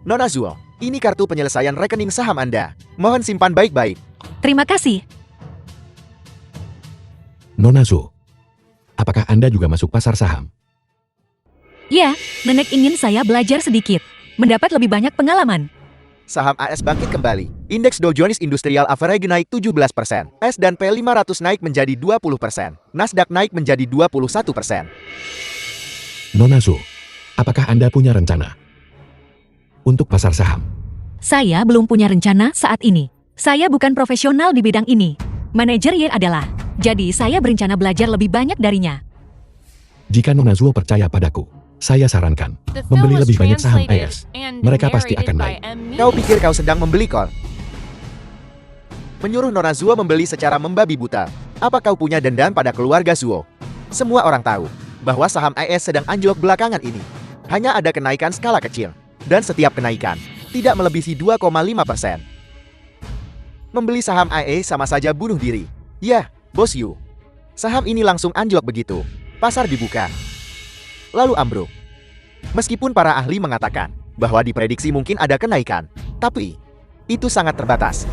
Speaker 3: Nona Zuo, ini kartu penyelesaian rekening saham Anda. Mohon simpan baik-baik.
Speaker 1: Terima kasih.
Speaker 2: Nona Zuo. Apakah Anda juga masuk pasar saham?
Speaker 1: Ya, nenek ingin saya belajar sedikit. Mendapat lebih banyak pengalaman.
Speaker 3: Saham AS bangkit kembali. Indeks Dow Jones Industrial Average naik 17%. S&P 500 naik menjadi 20%. Nasdaq naik menjadi 21%.
Speaker 2: Nona Zuo. Apakah Anda punya rencana untuk pasar saham?
Speaker 1: Saya belum punya rencana saat ini. Saya bukan profesional di bidang ini. Manajer Ye adalah. Jadi saya berencana belajar lebih banyak darinya.
Speaker 2: Jika Nona Zuo percaya padaku, saya sarankan
Speaker 5: The film
Speaker 2: membeli
Speaker 5: was
Speaker 2: lebih banyak saham
Speaker 5: translated
Speaker 2: AS.
Speaker 5: and
Speaker 2: Mereka pasti
Speaker 5: narrated
Speaker 2: akan
Speaker 5: by
Speaker 2: naik.
Speaker 5: M Media.
Speaker 3: Kau pikir kau sedang membeli kor? Menyuruh Nona Zuo membeli secara membabi buta. Apa kau punya dendam pada keluarga Zuo? Semua orang tahu bahwa saham AS sedang anjlok belakangan ini. Hanya ada kenaikan skala kecil. Dan setiap kenaikan tidak melebihi 2,5%. Membeli saham AE sama saja bunuh diri. Ya, Bos Yu. Saham ini langsung anjlok begitu. Pasar dibuka. Lalu ambruk. Meskipun para ahli mengatakan bahwa diprediksi mungkin ada kenaikan, tapi itu sangat terbatas.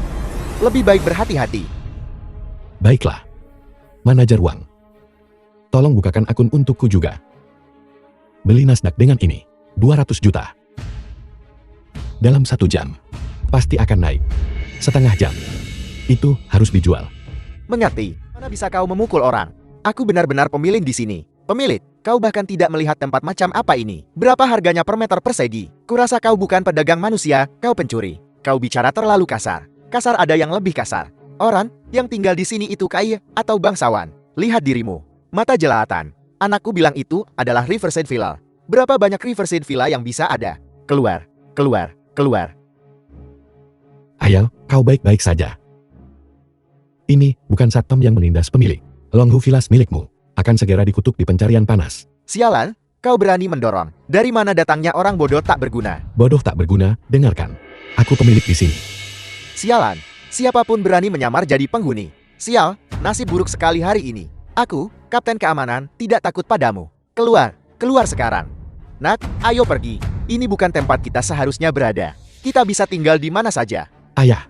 Speaker 3: Lebih baik berhati-hati.
Speaker 2: Baiklah. Manajer Wang. Tolong bukakan akun untukku juga. Beli Nasdaq dengan ini. 200 juta. Dalam 1 jam. pasti akan naik. Setengah jam. Itu harus dijual.
Speaker 3: Mengerti? Mana bisa kau memukul orang? Aku benar-benar pemilik di sini. Pemilik, kau bahkan tidak melihat tempat macam apa ini. Berapa harganya per meter persegi? Kurasa kau bukan pedagang manusia, kau pencuri. Kau bicara terlalu kasar. Kasar ada yang lebih kasar. Orang yang tinggal di sini itu kaya atau bangsawan. Lihat dirimu. Mata jelatan. Anakku bilang itu adalah Riverside Villa. Berapa banyak Riverside Villa yang bisa ada? Keluar, keluar, keluar.
Speaker 2: Ayal, kau baik-baik saja. Ini bukan satpam yang menindas pemilik. Longhu Villas milikmu akan segera dikutuk di pencarian panas.
Speaker 3: Sialan, kau berani mendorong. Dari mana datangnya orang bodoh tak berguna?
Speaker 2: Bodoh tak berguna, dengarkan. Aku pemilik di sini.
Speaker 3: Sialan, siapapun berani menyamar jadi penghuni. Sial, nasib buruk sekali hari ini. Aku, Kapten Keamanan, tidak takut padamu. Keluar, keluar sekarang. Nak, ayo pergi. Ini bukan tempat kita seharusnya berada. Kita bisa tinggal di mana saja.
Speaker 2: Ayah,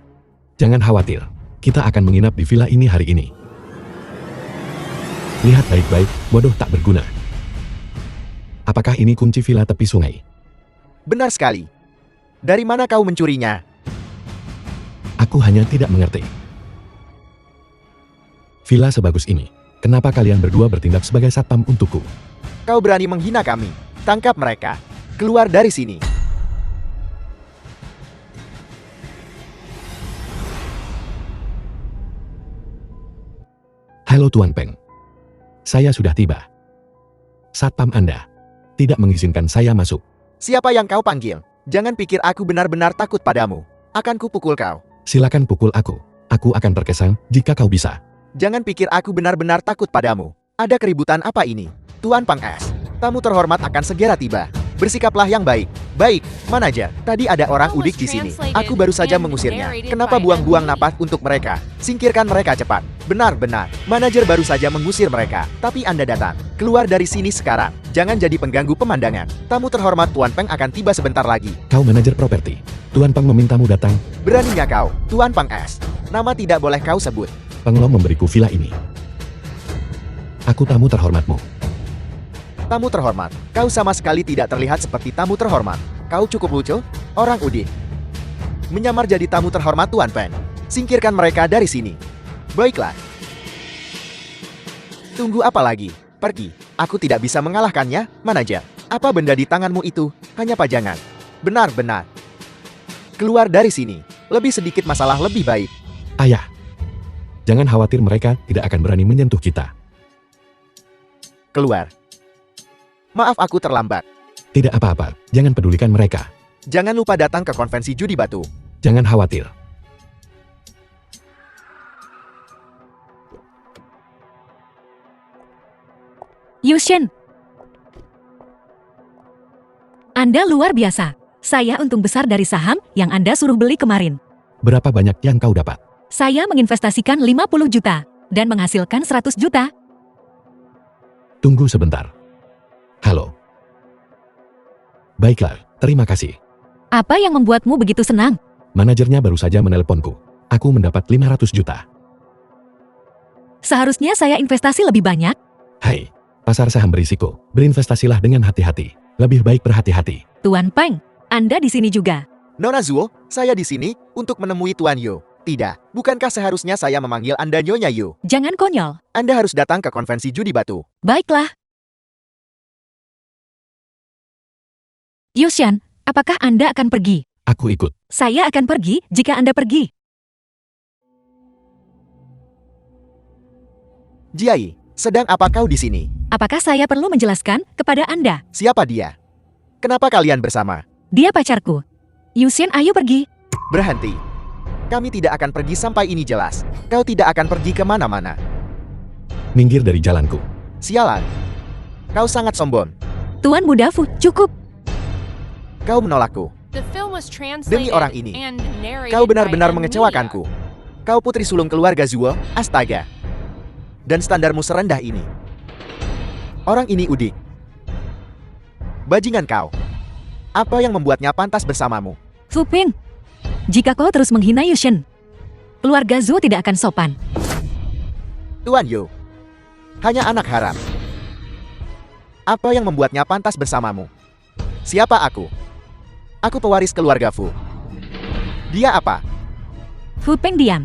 Speaker 2: jangan khawatir. Kita akan menginap di villa ini hari ini. Lihat baik-baik, bodoh tak berguna. Apakah ini kunci villa tepi sungai?
Speaker 3: Benar sekali. Dari mana kau mencurinya?
Speaker 2: Aku hanya tidak mengerti. Villa sebagus ini, kenapa kalian berdua bertindak sebagai satpam untukku?
Speaker 3: Kau berani menghina kami. Tangkap mereka. Keluar dari sini.
Speaker 2: Halo Tuan Peng. Saya sudah tiba. Satpam Anda tidak mengizinkan saya masuk.
Speaker 3: Siapa yang kau panggil? Jangan pikir aku benar-benar takut padamu. Akan kupukul kau.
Speaker 2: Silakan pukul aku. Aku akan terkesan jika kau bisa.
Speaker 3: Jangan pikir aku benar-benar takut padamu. Ada keributan apa ini? Tuan Pang S. Tamu terhormat akan segera tiba. Bersikaplah yang baik. Baik, manajer. Tadi ada orang udik di sini. Aku baru saja mengusirnya. Kenapa buang-buang napas untuk mereka? Singkirkan mereka cepat. Benar-benar. Manajer baru saja mengusir mereka. Tapi Anda datang. Keluar dari sini sekarang. Jangan jadi pengganggu pemandangan. Tamu terhormat Tuan Peng akan tiba sebentar lagi.
Speaker 2: Kau manajer properti. Tuan Peng memintamu datang.
Speaker 3: Beraninya kau, Tuan Pang S. Nama tidak boleh kau sebut.
Speaker 2: Pengelola memberiku villa ini. Aku tamu terhormatmu.
Speaker 3: Tamu terhormat, kau sama sekali tidak terlihat seperti tamu terhormat. Kau cukup lucu, orang udik. Menyamar jadi tamu terhormat Tuan Peng. Singkirkan mereka dari sini. Baiklah. Tunggu apa lagi? Pergi. Aku tidak bisa mengalahkannya, manajer. Apa benda di tanganmu itu? Hanya pajangan. Benar-benar. Keluar dari sini. Lebih sedikit masalah lebih baik.
Speaker 2: Ayah, jangan khawatir mereka tidak akan berani menyentuh kita.
Speaker 3: Keluar. Maaf aku terlambat.
Speaker 2: Tidak apa-apa, jangan pedulikan mereka.
Speaker 3: Jangan lupa datang ke konvensi judi batu.
Speaker 2: Jangan khawatir.
Speaker 1: Yushin, Anda luar biasa. Saya untung besar dari saham yang Anda suruh beli kemarin.
Speaker 2: Berapa banyak yang kau dapat?
Speaker 1: Saya menginvestasikan 50 juta dan menghasilkan 100 juta.
Speaker 2: Tunggu sebentar. Halo. Baiklah, terima kasih.
Speaker 1: Apa yang membuatmu begitu senang?
Speaker 2: Manajernya baru saja menelponku. Aku mendapat 500 juta.
Speaker 1: Seharusnya saya investasi lebih banyak.
Speaker 2: Hai, pasar saham berisiko. Berinvestasilah dengan hati-hati. Lebih baik berhati-hati.
Speaker 1: Tuan Peng, Anda di sini juga.
Speaker 3: Nona Zuo, saya di sini untuk menemui Tuan Yu. Tidak, bukankah seharusnya saya memanggil Anda Nyonya Yu?
Speaker 1: Jangan konyol.
Speaker 3: Anda harus datang ke konvensi judi batu.
Speaker 1: Baiklah. Yushan, apakah Anda akan pergi?
Speaker 2: Aku ikut.
Speaker 1: Saya akan pergi jika Anda pergi.
Speaker 3: Jiai, sedang apa kau di sini?
Speaker 1: Apakah saya perlu menjelaskan kepada Anda?
Speaker 3: Siapa dia? Kenapa kalian bersama?
Speaker 1: Dia pacarku. Yushin, ayo pergi.
Speaker 3: Berhenti. Kami tidak akan pergi sampai ini jelas. Kau tidak akan pergi kemana-mana.
Speaker 2: Minggir dari jalanku.
Speaker 3: Sialan. Kau sangat sombong.
Speaker 1: Tuan Muda Fu, cukup.
Speaker 3: Kau menolakku.
Speaker 5: The film was
Speaker 3: Demi
Speaker 5: translated
Speaker 3: orang ini.
Speaker 5: and narrated
Speaker 3: Kau benar-benar
Speaker 5: by
Speaker 3: mengecewakanku. Kau putri sulung keluarga Zuo, astaga. Dan standarmu serendah ini. Orang ini udik. Bajingan kau. Apa yang membuatnya pantas bersamamu?
Speaker 1: Fu Ping, jika kau terus menghina Yushin, keluarga Zhou tidak akan sopan.
Speaker 3: Tuan Yu. Hanya anak haram. Apa yang membuatnya pantas bersamamu? Siapa aku? Aku pewaris keluarga Fu. Dia apa?
Speaker 1: Fu Peng diam.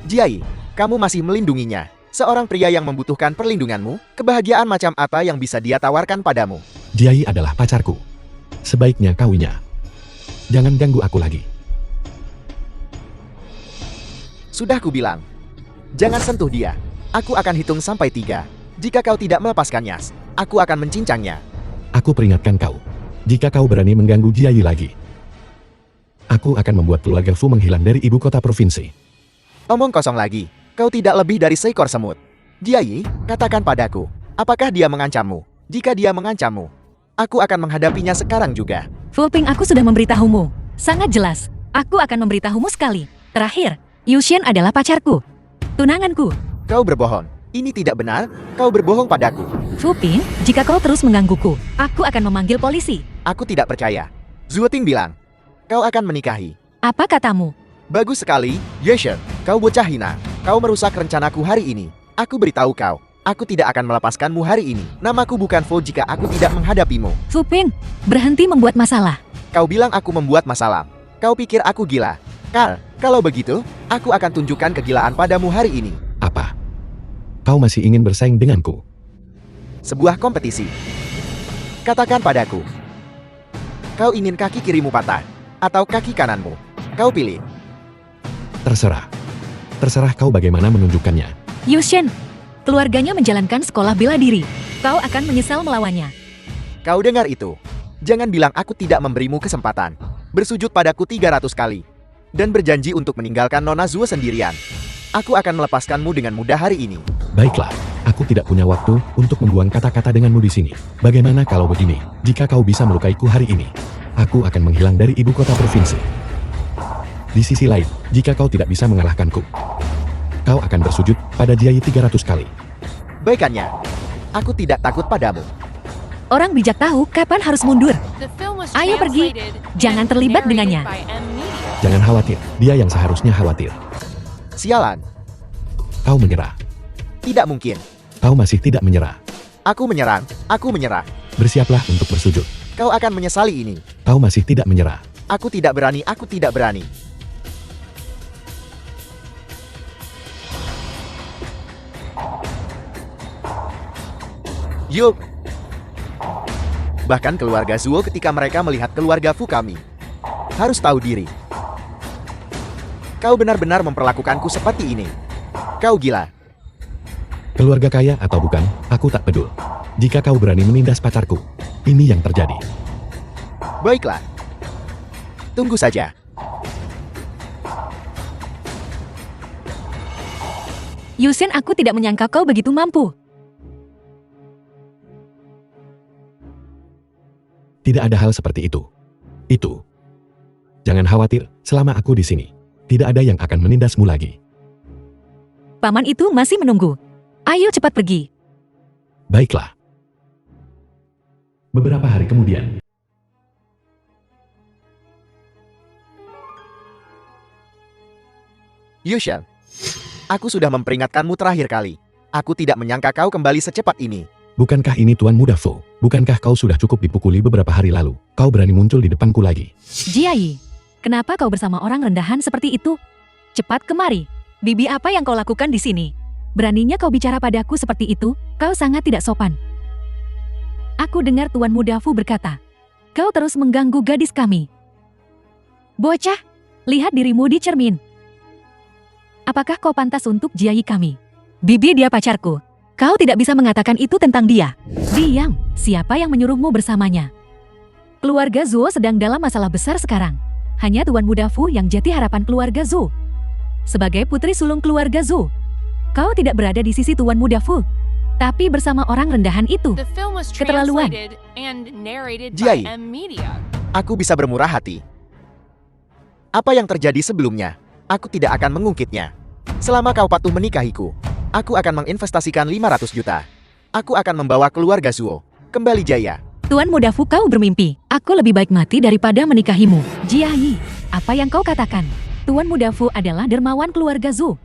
Speaker 3: Jiayi, kamu masih melindunginya. Seorang pria yang membutuhkan perlindunganmu, kebahagiaan macam apa yang bisa dia tawarkan padamu?
Speaker 2: Jiayi adalah pacarku. Sebaiknya kawinnya. Jangan ganggu aku lagi.
Speaker 3: Sudah kubilang. Jangan sentuh dia. Aku akan hitung sampai 3. Jika kau tidak melepaskannya, aku akan mencincangnya.
Speaker 2: Aku peringatkan kau. Jika kau berani mengganggu Jiayi lagi, aku akan membuat keluarga Fu menghilang dari ibu kota provinsi.
Speaker 3: Omong kosong lagi. Kau tidak lebih dari seekor semut. Jiayi, katakan padaku, apakah dia mengancammu? Jika dia mengancammu, aku akan menghadapinya sekarang juga.
Speaker 1: Fu Peng, aku sudah memberitahumu. Sangat jelas. Aku akan memberitahumu sekali. Terakhir, Yushen adalah pacarku. Tunanganku.
Speaker 3: Kau berbohong. Ini tidak benar. Kau berbohong padaku.
Speaker 1: Fu Peng, jika kau terus menggangguku, aku akan memanggil polisi.
Speaker 3: Aku tidak percaya. Zuoting bilang, kau akan menikahi.
Speaker 1: Apa katamu?
Speaker 3: Bagus sekali, Yeshen. Kau bocah hina. Kau merusak rencanaku hari ini. Aku beritahu kau, aku tidak akan melepaskanmu hari ini. Namaku bukan Fu jika aku tidak menghadapimu.
Speaker 1: Fu Peng, berhenti membuat masalah.
Speaker 3: Kau bilang aku membuat masalah. Kau pikir aku gila? Kalau begitu, aku akan tunjukkan kegilaan padamu hari ini.
Speaker 2: Apa? Kau masih ingin bersaing denganku?
Speaker 3: Sebuah kompetisi. Katakan padaku. Kau ingin kaki kirimu patah, atau kaki kananmu? Kau pilih.
Speaker 2: Terserah. Terserah kau bagaimana menunjukkannya.
Speaker 1: Yushen, keluarganya menjalankan sekolah bela diri. Kau akan menyesal melawannya.
Speaker 3: Kau dengar itu? Jangan bilang aku tidak memberimu kesempatan. Bersujud padaku 300 kali. Dan berjanji untuk meninggalkan Nona Zuo sendirian. Aku akan melepaskanmu dengan mudah hari ini.
Speaker 2: Baiklah, aku tidak punya waktu untuk membuang kata-kata denganmu di sini. Bagaimana kalau begini? Jika kau bisa melukaiku hari ini, aku akan menghilang dari ibu kota provinsi. Di sisi lain, jika kau tidak bisa mengalahkanku, kau akan bersujud pada Jiayi 300 kali.
Speaker 3: Baikannya, aku tidak takut padamu.
Speaker 1: Orang bijak tahu kapan harus mundur.
Speaker 5: The film was
Speaker 1: Ayo pergi.
Speaker 5: translated
Speaker 1: Jangan
Speaker 5: and
Speaker 1: terlibat
Speaker 5: narrated
Speaker 1: dengannya.
Speaker 5: by M Media.
Speaker 2: Jangan khawatir, dia yang seharusnya khawatir.
Speaker 3: Sialan,
Speaker 2: Kau menyerah.
Speaker 3: tidak mungkin.
Speaker 2: Kau masih tidak menyerah.
Speaker 3: Aku menyerang, aku menyerah.
Speaker 2: Bersiaplah untuk bersujud.
Speaker 3: Kau akan menyesali ini.
Speaker 2: Kau masih tidak menyerah.
Speaker 3: Aku tidak berani, aku tidak berani. Yuk. Bahkan keluarga Zuo ketika mereka melihat keluarga Fu kami. Harus tahu diri. Kau benar-benar memperlakukanku seperti ini. Kau gila.
Speaker 2: Keluarga kaya atau bukan, aku tak pedul. Jika kau berani menindas pacarku, ini yang terjadi.
Speaker 3: Baiklah. Tunggu saja.
Speaker 1: Yushen, aku tidak menyangka kau begitu mampu.
Speaker 2: Tidak ada hal seperti itu. Itu. Jangan khawatir, selama aku di sini, tidak ada yang akan menindasmu lagi.
Speaker 1: Paman itu masih menunggu. Ayo cepat pergi.
Speaker 2: Baiklah. Beberapa hari kemudian,
Speaker 3: Yushen, aku sudah memperingatkanmu terakhir kali. Aku tidak menyangka kau kembali secepat ini.
Speaker 2: bukankah ini Tuan Muda Fu? Bukankah kau sudah cukup dipukuli beberapa hari lalu? Kau berani muncul di depanku lagi.
Speaker 1: Jiayi, kenapa kau bersama orang rendahan seperti itu? Cepat kemari. Bibi, apa yang kau lakukan di sini? Beraninya kau bicara padaku seperti itu? Kau sangat tidak sopan. Aku dengar Tuan Muda Fu berkata, kau terus mengganggu gadis kami. Bocah, lihat dirimu di cermin. Apakah kau pantas untuk Jiayi kami? Bibi, dia pacarku. Kau tidak bisa mengatakan itu tentang dia. Diam, siapa yang menyuruhmu bersamanya? Keluarga Zuo sedang dalam masalah besar sekarang. Hanya Tuan Muda Fu yang jadi harapan keluarga Zuo. Sebagai putri sulung keluarga Zuo, kau tidak berada di sisi Tuan Muda Fu, tapi bersama orang rendahan itu.
Speaker 5: The film was
Speaker 1: Keterlaluan.
Speaker 5: translated and narrated
Speaker 3: Jiayi.
Speaker 5: by M Media.
Speaker 3: Aku bisa bermurah hati. Apa yang terjadi sebelumnya, aku tidak akan mengungkitnya. Selama kau patuh menikahiku, aku akan menginvestasikan 500 juta. Aku akan membawa keluarga Zuo kembali jaya.
Speaker 1: Tuan Muda Fu, kau bermimpi. Aku lebih baik mati daripada menikahimu. Jiayi, apa yang kau katakan? Tuan Muda Fu adalah dermawan keluarga Zuo.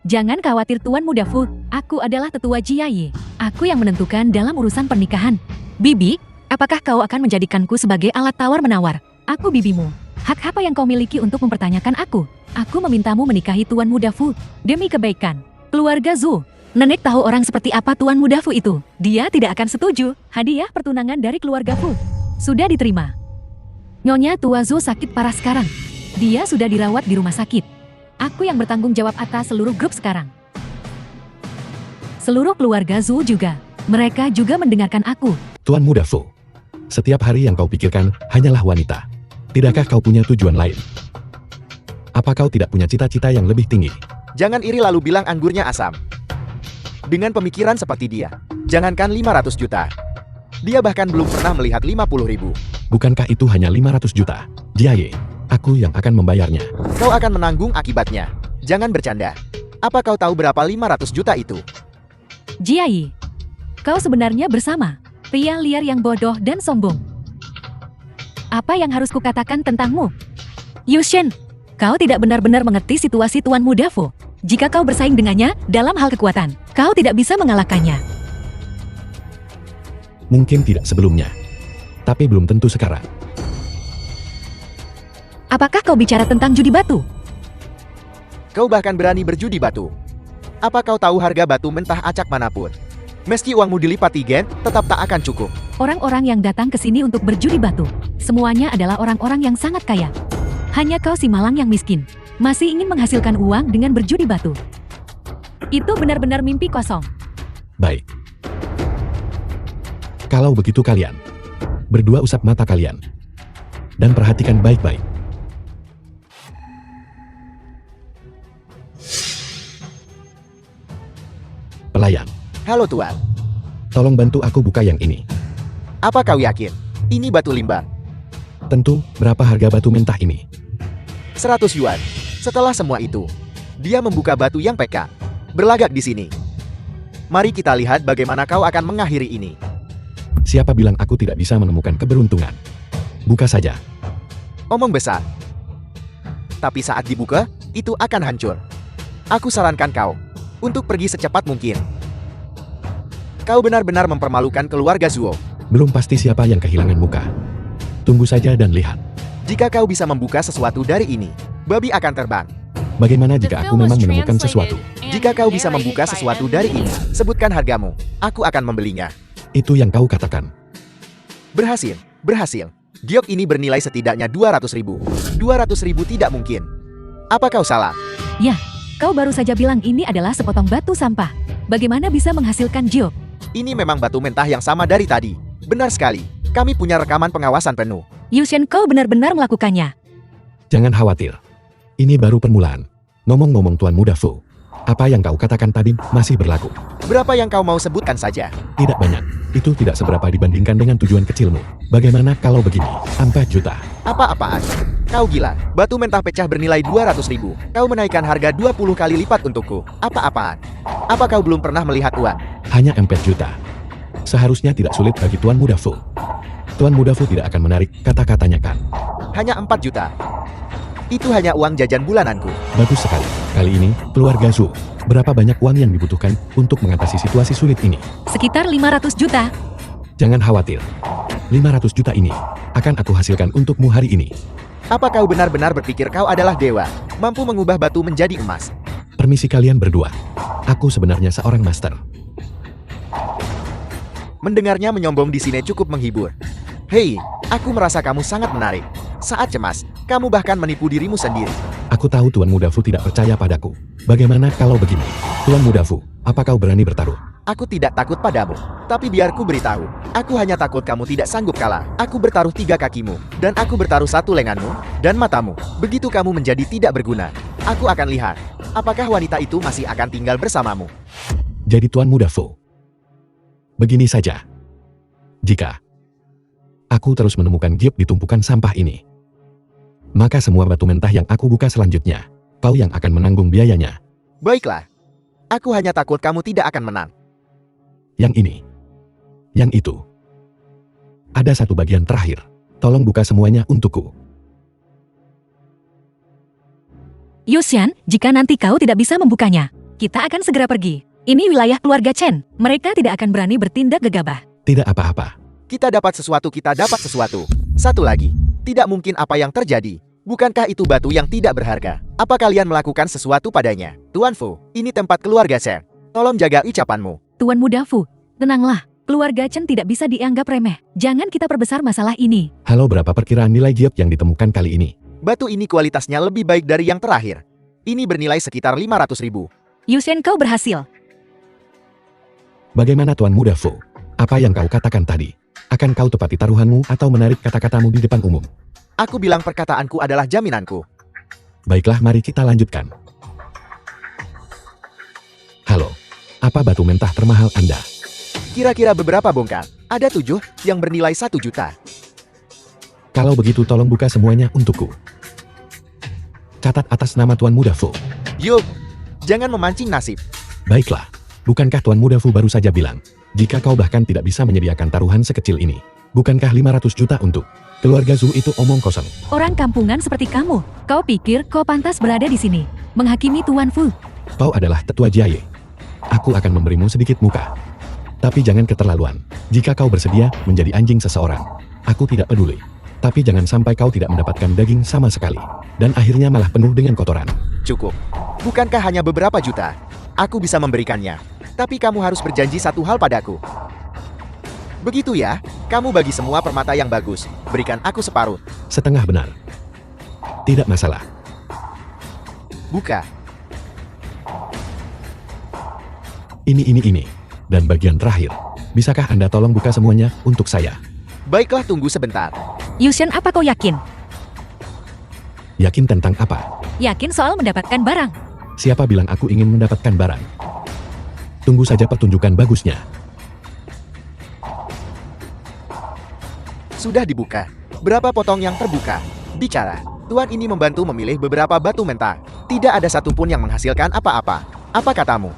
Speaker 1: Jangan khawatir Tuan Muda Fu, aku adalah tetua Jiayi. Aku yang menentukan dalam urusan pernikahan. Bibi, apakah kau akan menjadikanku sebagai alat tawar-menawar? Aku bibimu. Hak apa yang kau miliki untuk mempertanyakan aku? Aku memintamu menikahi Tuan Muda Fu demi kebaikan keluarga Zhu. Nenek tahu orang seperti apa Tuan Muda Fu itu. Dia tidak akan setuju. Hadiah pertunangan dari keluarga Fu sudah diterima. Nyonya tua Zhu sakit parah sekarang. Dia sudah dirawat di rumah sakit. Aku yang bertanggung jawab atas seluruh grup sekarang. Seluruh keluarga Zhu juga. Mereka juga mendengarkan aku.
Speaker 2: Tuan Muda Fu, setiap hari yang kau pikirkan hanyalah wanita. Tidakkah kau punya tujuan lain? Apa kau tidak punya cita-cita yang lebih tinggi?
Speaker 3: Jangan iri lalu bilang anggurnya asam. Dengan pemikiran seperti dia, jangankan 500 juta. Dia bahkan belum pernah melihat 50.000.
Speaker 2: Bukankah itu hanya 500 juta? Jiaye, aku yang akan membayarnya.
Speaker 3: Kau akan menanggung akibatnya. Jangan bercanda. Apa kau tahu berapa 500 juta itu?
Speaker 1: Jiayi, kau sebenarnya bersama pria liar yang bodoh dan sombong. Apa yang harus kukatakan tentangmu? Yushen, kau tidak benar-benar mengerti situasi Tuan Muda Fu. Jika kau bersaing dengannya dalam hal kekuatan, kau tidak bisa mengalahkannya.
Speaker 2: Mungkin tidak sebelumnya, tapi belum tentu sekarang.
Speaker 1: Apakah kau bicara tentang judi batu?
Speaker 3: Kau bahkan berani berjudi batu. Apa kau tahu harga batu mentah acak manapun? Meski uangmu dilipat 3, tetap tak akan cukup.
Speaker 1: Orang-orang yang datang ke sini untuk berjudi batu, semuanya adalah orang-orang yang sangat kaya. Hanya kau si malang yang miskin, masih ingin menghasilkan uang dengan berjudi batu. Itu benar-benar mimpi kosong.
Speaker 2: Baik. Kalau begitu kalian, berdua usap mata kalian. Dan perhatikan baik-baik. Pelayan,
Speaker 3: Halo Tuan,
Speaker 2: tolong bantu aku buka yang ini.
Speaker 3: apa kau yakin? Ini batu limbang.
Speaker 2: Tentu, berapa harga batu mentah ini?
Speaker 3: 100 yuan. Setelah semua itu, dia membuka batu yang peka. Berlagak di sini. Mari kita lihat bagaimana kau akan mengakhiri ini.
Speaker 2: Siapa bilang aku tidak bisa menemukan keberuntungan? Buka saja.
Speaker 3: Omong besar. Tapi saat dibuka, itu akan hancur. Aku sarankan kau untuk pergi secepat mungkin. Kau benar-benar mempermalukan keluarga Zuo.
Speaker 2: Belum pasti siapa yang kehilangan muka. Tunggu saja dan lihat.
Speaker 3: Jika kau bisa membuka sesuatu dari ini, babi akan terbang.
Speaker 2: Bagaimana
Speaker 5: The
Speaker 2: jika aku
Speaker 5: film was
Speaker 2: memang menemukan sesuatu?
Speaker 5: translated and
Speaker 3: Jika kau bisa
Speaker 5: narrated
Speaker 3: membuka
Speaker 5: by
Speaker 3: sesuatu
Speaker 5: M.
Speaker 3: dari ini,
Speaker 5: Media.
Speaker 3: sebutkan hargamu. Aku akan membelinya.
Speaker 2: Itu yang kau katakan.
Speaker 3: Berhasil, berhasil. Giok ini bernilai setidaknya 200.000. 200.000 tidak mungkin. Apa kau salah?
Speaker 1: Ya, kau baru saja bilang ini adalah sepotong batu sampah. Bagaimana bisa menghasilkan giok?
Speaker 3: Ini memang batu mentah yang sama dari tadi. Benar sekali. Kami punya rekaman pengawasan penuh.
Speaker 1: Yushen, kau benar-benar melakukannya.
Speaker 2: Jangan khawatir. Ini baru permulaan. Ngomong-ngomong Tuan Muda Fu, apa yang kau katakan tadi masih berlaku.
Speaker 3: Berapa yang kau mau sebutkan saja?
Speaker 2: Tidak banyak. Itu tidak seberapa dibandingkan dengan tujuan kecilmu. Bagaimana kalau begini? 4 juta.
Speaker 3: Apa-apaan? Kau gila. Batu mentah pecah bernilai 200.000. Kau menaikkan harga 20 kali lipat untukku. Apa-apaan? Apa kau belum pernah melihat uang?
Speaker 2: Hanya 4 juta. Seharusnya tidak sulit bagi Tuan Muda Fu. Tuan Muda Fu tidak akan menarik kata-katanya kan.
Speaker 3: Hanya 4 juta. Itu hanya uang jajan bulananku.
Speaker 2: Bagus sekali. Kali ini, keluarga Zhu, berapa banyak uang yang dibutuhkan untuk mengatasi situasi sulit ini?
Speaker 1: Sekitar 500 juta.
Speaker 2: Jangan khawatir. 500 juta ini akan aku hasilkan untukmu hari ini.
Speaker 3: Apa kau benar-benar berpikir kau adalah dewa, mampu mengubah batu menjadi emas?
Speaker 2: Permisi kalian berdua. Aku sebenarnya seorang master.
Speaker 3: Mendengarnya menyombong di sini cukup menghibur. Hei, aku merasa kamu sangat menarik. Saat cemas, kamu bahkan menipu dirimu sendiri.
Speaker 2: Aku tahu Tuan Muda Fu tidak percaya padaku. Bagaimana kalau begini? Tuan Muda Fu, apa kau berani bertaruh?
Speaker 3: Aku tidak takut padamu, tapi biarku beritahu. Aku hanya takut kamu tidak sanggup kalah. Aku bertaruh 3 kakimu, dan aku bertaruh 1 lenganmu, dan matamu. Begitu kamu menjadi tidak berguna, aku akan lihat, apakah wanita itu masih akan tinggal bersamamu.
Speaker 2: Jadi Tuan Muda Fu, begini saja. Jika aku terus menemukan giok di tumpukan sampah ini, maka semua batu mentah yang aku buka selanjutnya, kau yang akan menanggung biayanya.
Speaker 3: Baiklah, aku hanya takut kamu tidak akan menang.
Speaker 2: Yang ini, yang itu. Ada satu bagian terakhir. Tolong buka semuanya untukku.
Speaker 1: Yushan, jika nanti kau tidak bisa membukanya, kita akan segera pergi. Ini wilayah keluarga Chen. Mereka tidak akan berani bertindak gegabah.
Speaker 2: Tidak apa-apa.
Speaker 3: Kita dapat sesuatu, kita dapat sesuatu. Satu lagi, tidak mungkin apa yang terjadi. Bukankah itu batu yang tidak berharga? Apa kalian melakukan sesuatu padanya? Tuan Fu, ini tempat keluarga Shen. Tolong jaga ucapanmu.
Speaker 1: Tuan Muda Fu, tenanglah. Keluarga Chen tidak bisa dianggap remeh. Jangan kita perbesar masalah ini.
Speaker 2: Halo, berapa perkiraan nilai giok yang ditemukan kali ini?
Speaker 3: Batu ini kualitasnya lebih baik dari yang terakhir. Ini bernilai sekitar 500.000.
Speaker 1: Yushen, kau berhasil.
Speaker 2: Bagaimana Tuan Muda Fu? Apa yang kau katakan tadi? Akan kau tepati taruhanmu atau menarik kata-katamu di depan umum?
Speaker 3: Aku bilang perkataanku adalah jaminanku.
Speaker 2: Baiklah, mari kita lanjutkan. Halo, apa batu mentah termahal Anda?
Speaker 3: Kira-kira beberapa bongkar. Ada 7 yang bernilai 1 juta.
Speaker 2: Kalau begitu tolong buka semuanya untukku. Catat atas nama Tuan Muda Fu.
Speaker 3: Yuk, jangan memancing nasib.
Speaker 2: Baiklah, bukankah Tuan Muda Fu baru saja bilang, jika kau bahkan tidak bisa menyediakan taruhan sekecil ini, bukankah 500 juta untuk keluarga Zhu itu omong kosong?
Speaker 1: Orang kampungan seperti kamu, kau pikir kau pantas berada di sini, menghakimi Tuan Fu?
Speaker 2: Kau adalah tetua Jiaye. Aku akan memberimu sedikit muka. Tapi jangan keterlaluan. Jika kau bersedia menjadi anjing seseorang, aku tidak peduli. Tapi jangan sampai kau tidak mendapatkan daging sama sekali. Dan akhirnya malah penuh dengan kotoran.
Speaker 3: Cukup. Bukankah hanya beberapa juta? Aku bisa memberikannya. Tapi kamu harus berjanji satu hal padaku. Begitu ya, kamu bagi semua permata yang bagus. Berikan aku separuh.
Speaker 2: Setengah benar. Tidak masalah.
Speaker 3: Buka.
Speaker 2: Ini. Dan bagian terakhir. Bisakah Anda tolong buka semuanya untuk saya?
Speaker 3: Baiklah, tunggu sebentar.
Speaker 1: Yushen, apa kau yakin?
Speaker 2: Yakin tentang apa?
Speaker 1: Yakin soal mendapatkan barang.
Speaker 2: Siapa bilang aku ingin mendapatkan barang? Tunggu saja pertunjukan bagusnya.
Speaker 3: Sudah dibuka. Berapa potong yang terbuka? Bicara. Tuan ini membantu memilih beberapa batu mentah. Tidak ada satupun yang menghasilkan apa-apa. Apa katamu?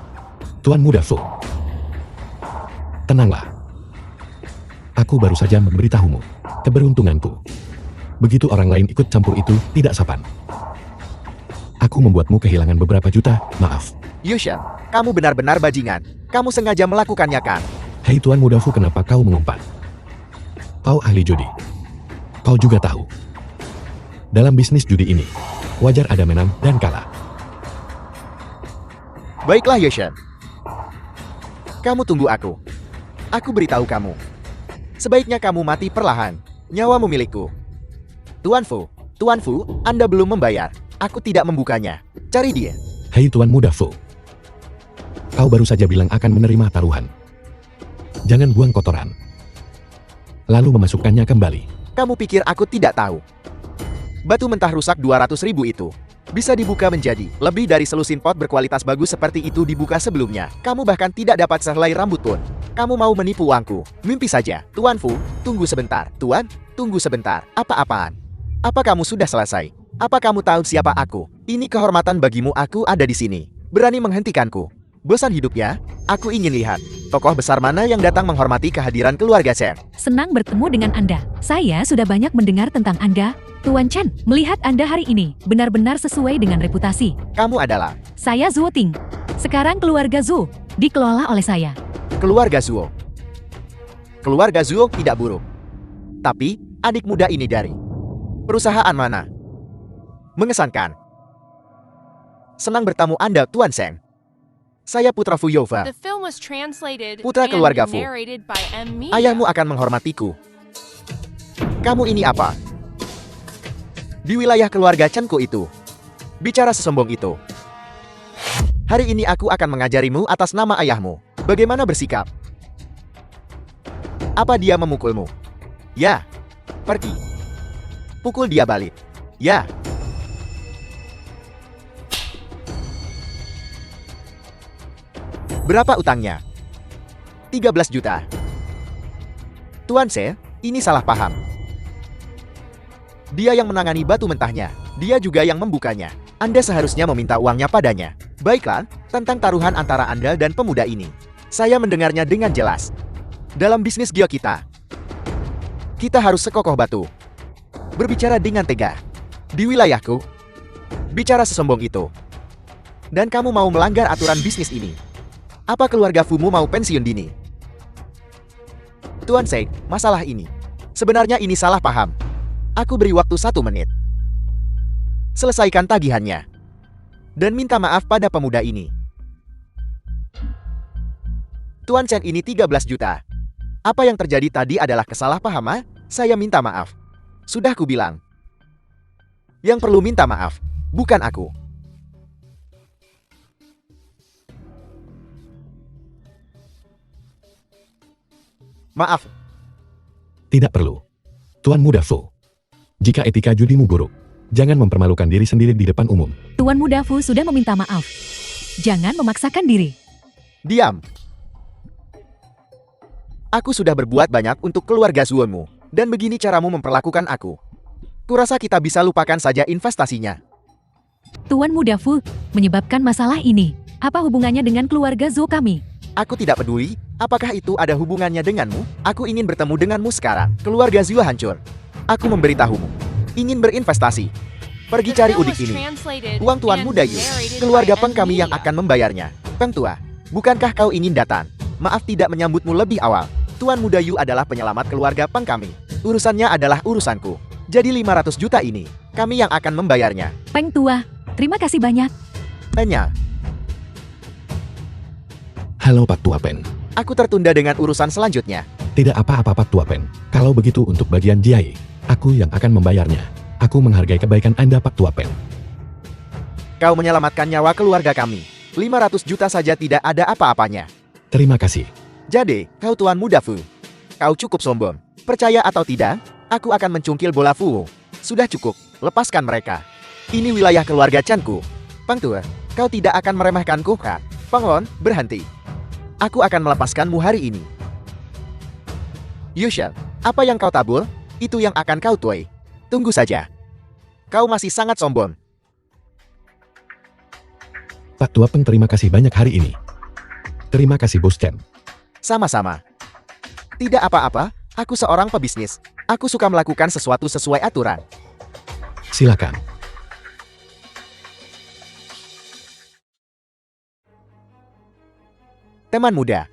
Speaker 2: Tuan Muda Fu. Tenanglah. Aku baru saja memberitahumu. Keberuntunganku. Begitu orang lain ikut campur itu tidak sopan. Aku membuatmu kehilangan beberapa juta, maaf.
Speaker 3: Yushen, kamu benar-benar bajingan. Kamu sengaja melakukannya kan?
Speaker 2: Hei Tuan Muda Fu, kenapa kau mengumpat? Kau ahli judi. Kau juga tahu. Dalam bisnis judi ini, wajar ada menang dan kalah.
Speaker 3: Baiklah Yushen. Kamu tunggu aku. Aku beritahu kamu. Sebaiknya kamu mati perlahan. Nyawamu milikku. Tuan Fu, Anda belum membayar. Aku tidak membukanya. Cari dia.
Speaker 2: Hei Tuan Muda Fu. Kau baru saja bilang akan menerima taruhan. Jangan buang kotoran. Lalu memasukkannya kembali.
Speaker 3: Kamu pikir aku tidak tahu? Batu mentah rusak 200.000 itu bisa dibuka menjadi lebih dari selusin pot berkualitas bagus seperti itu dibuka sebelumnya. Kamu bahkan tidak dapat sehelai rambut pun. Kamu mau menipu uangku? Mimpi saja. Tuan Fu, tunggu sebentar. Tuan, tunggu sebentar. Apa-apaan? Apa kamu sudah selesai? Apa kamu tahu siapa aku? Ini kehormatan bagimu, aku ada di sini. Berani menghentikanku? Bosan hidup ya? Aku ingin lihat tokoh besar mana yang datang menghormati kehadiran keluarga Shen.
Speaker 1: Senang bertemu dengan Anda. Saya sudah banyak mendengar tentang Anda, Tuan Chen. Melihat Anda hari ini benar-benar sesuai dengan reputasi.
Speaker 3: Kamu adalah
Speaker 1: Saya Zhuo Ting. Sekarang keluarga Zhu dikelola oleh saya.
Speaker 3: keluarga Zhuo. Keluarga Zhuo tidak buruk. Tapi, adik muda ini dari perusahaan mana? Mengesankan. Senang bertamu Anda, Tuan Shen. Saya putra Fu Youfa.
Speaker 5: The film was translated
Speaker 3: Putra
Speaker 5: and
Speaker 3: keluarga Fu.
Speaker 5: narrated by M. Media.
Speaker 3: Ayahmu akan menghormatiku. Kamu ini apa? Di wilayah keluarga Chenku itu. Bicara sesombong itu. Hari ini aku akan mengajarimu atas nama ayahmu. Bagaimana bersikap? Apa dia memukulmu? Ya. Pergi. Pukul dia balik. Ya. Berapa utangnya? 13 juta. Tuan Se, ini salah paham. Dia yang menangani batu mentahnya. Dia juga yang membukanya. Anda seharusnya meminta uangnya padanya. Baiklah, tentang taruhan antara Anda dan pemuda ini. Saya mendengarnya dengan jelas. Dalam bisnis gio kita harus sekokoh batu. Berbicara dengan tega. Di wilayahku, bicara sesombong itu. Dan kamu mau melanggar aturan bisnis ini. Apa keluarga Fumu mau pensiun dini? Tuan Sei, masalah ini. Sebenarnya ini salah paham. Aku beri waktu 1 menit. selesaikan tagihannya. Dan minta maaf pada pemuda ini. Tuan Chen ini 13 juta. Apa yang terjadi tadi adalah kesalahpahaman, saya minta maaf. Sudah kubilang. Yang perlu minta maaf, bukan aku. Maaf,
Speaker 2: Tidak perlu. Tuan Muda Fu. Jika etika judimu buruk, jangan mempermalukan diri sendiri di depan umum.
Speaker 1: Tuan Muda Fu sudah meminta maaf. Jangan memaksakan diri.
Speaker 3: diam. Aku sudah berbuat banyak untuk keluarga Zuonmu, dan begini caramu memperlakukan aku. Kurasa kita bisa lupakan saja investasinya.
Speaker 1: Tuan Muda Fu menyebabkan masalah ini. Apa hubungannya dengan keluarga Zhou kami?
Speaker 3: Aku tidak peduli, apakah itu ada hubungannya denganmu? Aku ingin bertemu denganmu sekarang. Keluarga Zhou hancur. Aku memberitahumu. Ingin berinvestasi. Pergi cari udik ini. Uang Tuan Muda Yu. Keluarga Peng kami yang akan membayarnya. Peng tua, bukankah kau ingin datang? Maaf tidak menyambutmu lebih awal. Tuan Muda Yu adalah penyelamat keluarga Peng kami. Urusannya adalah urusanku. Jadi 500 juta ini, kami yang akan membayarnya.
Speaker 1: Peng tua, terima kasih banyak.
Speaker 3: Hanya,
Speaker 2: Halo Pak Tua Pen.
Speaker 3: aku tertunda dengan urusan selanjutnya.
Speaker 2: Tidak apa-apa Pak Tua Pen. Kalau begitu untuk bagian Jiai, aku yang akan membayarnya. Aku menghargai kebaikan Anda Pak Tua Pen.
Speaker 3: Kau menyelamatkan nyawa keluarga kami. 500 juta saja tidak ada apa-apanya.
Speaker 2: Terima kasih.
Speaker 3: Jadi, kau Tuan Muda Fu. Kau cukup sombong. Percaya atau tidak, aku akan mencungkil bola Fu. Sudah cukup, lepaskan mereka. Ini wilayah keluarga Chanku. Peng Tua, kau tidak akan meremehkanku kan? Peng Hon, berhenti. Aku akan melepaskanmu hari ini. Yushan, apa yang kau tabur, itu yang akan kau tuai. Tunggu saja. Kau masih sangat sombong.
Speaker 2: Pak Tua Peng terima kasih banyak hari ini. Terima kasih Bos Chen.
Speaker 3: Sama-sama. Tidak apa-apa, aku seorang pebisnis. Aku suka melakukan sesuatu sesuai aturan.
Speaker 2: Silakan.
Speaker 3: Teman muda,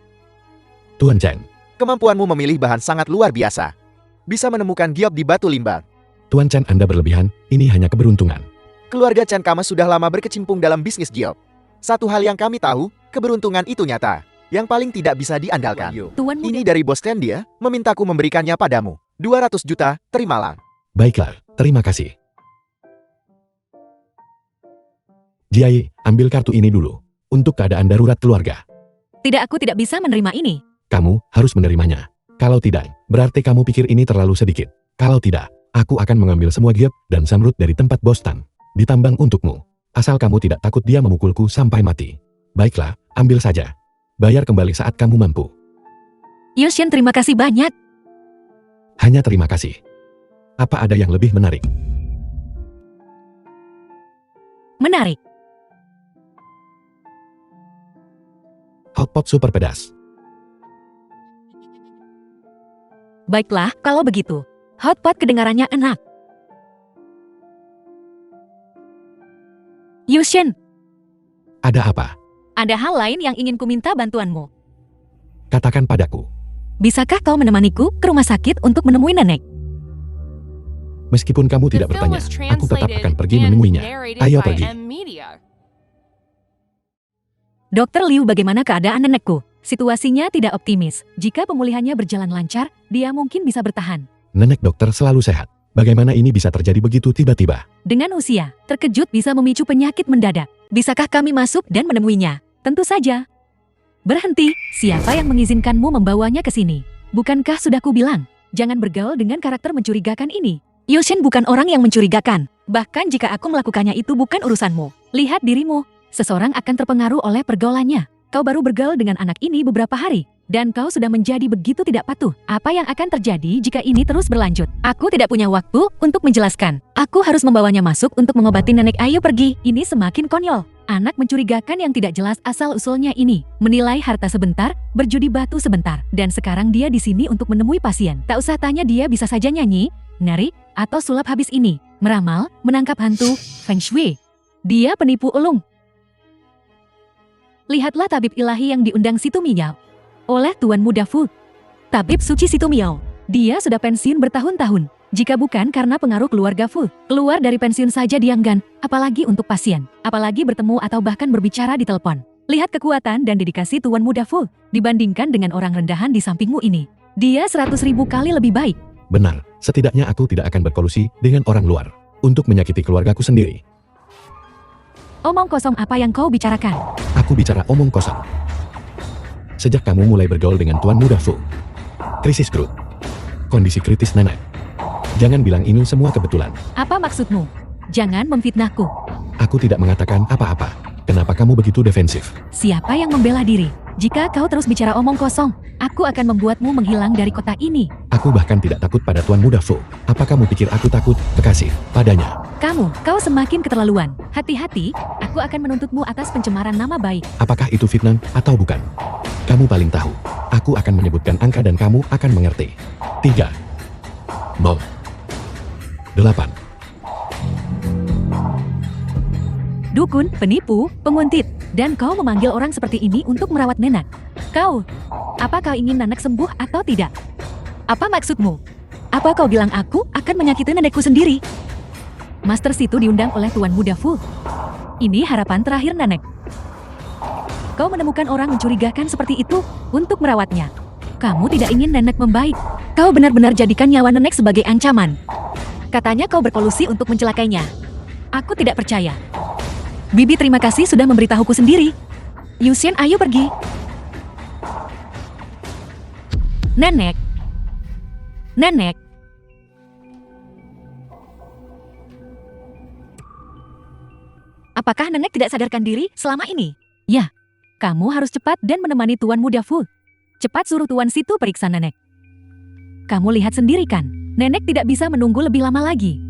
Speaker 2: Tuan Chen.
Speaker 3: kemampuanmu memilih bahan sangat luar biasa. Bisa menemukan giok di batu limbah.
Speaker 2: Tuan Chen Anda berlebihan, ini hanya keberuntungan.
Speaker 3: Keluarga Chen Kama sudah lama berkecimpung dalam bisnis giok. Satu hal yang kami tahu, keberuntungan itu nyata. Yang paling tidak bisa diandalkan.
Speaker 1: Tuan Muda
Speaker 3: Ini dari bos Chen dia, memintaku memberikannya padamu. 200 juta, terimalah.
Speaker 2: Baiklah, terima kasih. Jiai, ambil kartu ini dulu. Untuk keadaan darurat keluarga.
Speaker 1: Tidak, aku tidak bisa menerima ini.
Speaker 2: Kamu harus menerimanya. Kalau tidak, berarti kamu pikir ini terlalu sedikit. Kalau tidak, aku akan mengambil semua giok dan samrut dari tempat Bos Tan. Ditambang untukmu. Asal kamu tidak takut dia memukulku sampai mati. Baiklah, ambil saja. Bayar kembali saat kamu mampu.
Speaker 1: Yoshin, terima kasih banyak.
Speaker 2: Hanya terima kasih. Apa ada yang lebih menarik?
Speaker 1: Menarik.
Speaker 2: Hotpot super pedas.
Speaker 1: Baiklah, kalau begitu. Hotpot kedengarannya enak. Yushin,
Speaker 2: Ada apa?
Speaker 1: ada hal lain yang ingin ku minta bantuanmu.
Speaker 2: Katakan padaku.
Speaker 1: Bisakah kau menemaniku ke rumah sakit untuk menemui nenek?
Speaker 2: Meskipun kamu tidak bertanya, aku tetap akan pergi menemuinya. Ayo pergi.
Speaker 1: Dokter Liu, bagaimana keadaan nenekku? Situasinya tidak optimis. Jika pemulihannya berjalan lancar, dia mungkin bisa bertahan.
Speaker 2: Nenek dokter selalu sehat. Bagaimana ini bisa terjadi begitu tiba-tiba?
Speaker 1: Dengan usia, terkejut bisa memicu penyakit mendadak. Bisakah kami masuk dan menemuinya? Tentu saja. Berhenti, siapa yang mengizinkanmu membawanya ke sini? Bukankah sudah kubilang, jangan bergaul dengan karakter mencurigakan ini? Yoshin bukan orang yang mencurigakan. Bahkan jika aku melakukannya itu bukan urusanmu. Lihat dirimu, seseorang akan terpengaruh oleh pergaulannya. Kau baru bergaul dengan anak ini beberapa hari, dan kau sudah menjadi begitu tidak patuh. Apa yang akan terjadi jika ini terus berlanjut? Aku tidak punya waktu untuk menjelaskan. Aku harus membawanya masuk untuk mengobati nenek. Ayo pergi, ini semakin konyol. Anak mencurigakan yang tidak jelas asal-usulnya ini. Menilai harta sebentar, berjudi batu sebentar. Dan sekarang dia di sini untuk menemui pasien. Tak usah tanya, dia bisa saja nyanyi, nari, atau sulap habis ini. Meramal, menangkap hantu, feng shui. Dia penipu ulung. Lihatlah tabib ilahi yang diundang Situ Miao oleh Tuan Muda Fu. Tabib suci Situ Miao. Dia sudah pensiun bertahun-tahun. Jika bukan karena pengaruh keluarga Fu, keluar dari pensiun saja dia enggan, apalagi untuk pasien, apalagi bertemu atau bahkan berbicara di telepon. Lihat kekuatan dan dedikasi Tuan Muda Fu, dibandingkan dengan orang rendahan di sampingmu ini. Dia 100.000 kali lebih baik.
Speaker 2: Benar, setidaknya aku tidak akan berkolusi dengan orang luar untuk menyakiti keluargaku sendiri.
Speaker 1: Omong kosong apa yang kau bicarakan?
Speaker 2: Aku bicara omong kosong. Sejak kamu mulai bergaul dengan Tuan Muda Fu, krisis grup, kondisi kritis nenek. Jangan bilang ini semua kebetulan.
Speaker 1: Apa maksudmu? Jangan memfitnahku.
Speaker 2: Aku tidak mengatakan apa-apa. Kenapa kamu begitu defensif?
Speaker 1: Siapa yang membela diri? Jika kau terus bicara omong kosong, aku akan membuatmu menghilang dari kota ini.
Speaker 2: Aku bahkan tidak takut pada Tuan Muda Fu. Apa kamu pikir aku takut, kekasih, padanya?
Speaker 1: Kau semakin keterlaluan. Hati-hati, aku akan menuntutmu atas pencemaran nama baik.
Speaker 2: Apakah itu fitnah atau bukan? Kamu paling tahu. Aku akan menyebutkan angka dan kamu akan mengerti. 3, 0, 8.
Speaker 1: Dukun, penipu, penguntit, dan kau memanggil orang seperti ini untuk merawat Nenek. Apa kau ingin Nenek sembuh atau tidak? Apa maksudmu? Apa kau bilang aku akan menyakiti nenekku sendiri? Master Situ diundang oleh Tuan Muda Fu. Ini harapan terakhir Nenek. Kau menemukan orang mencurigakan seperti itu untuk merawatnya. Kamu tidak ingin Nenek membaik. Kau benar-benar jadikan nyawa Nenek sebagai ancaman. Katanya kau berkolusi untuk mencelakainya. Aku tidak percaya. Bibi terima kasih sudah memberitahuku sendiri. Yuxian, ayo pergi. Nenek. Apakah Nenek tidak sadarkan diri selama ini? Ya, kamu harus cepat dan menemani Tuan Muda Fu. Cepat suruh Tuan Situ periksa Nenek. Kamu lihat sendiri kan, Nenek tidak bisa menunggu lebih lama lagi.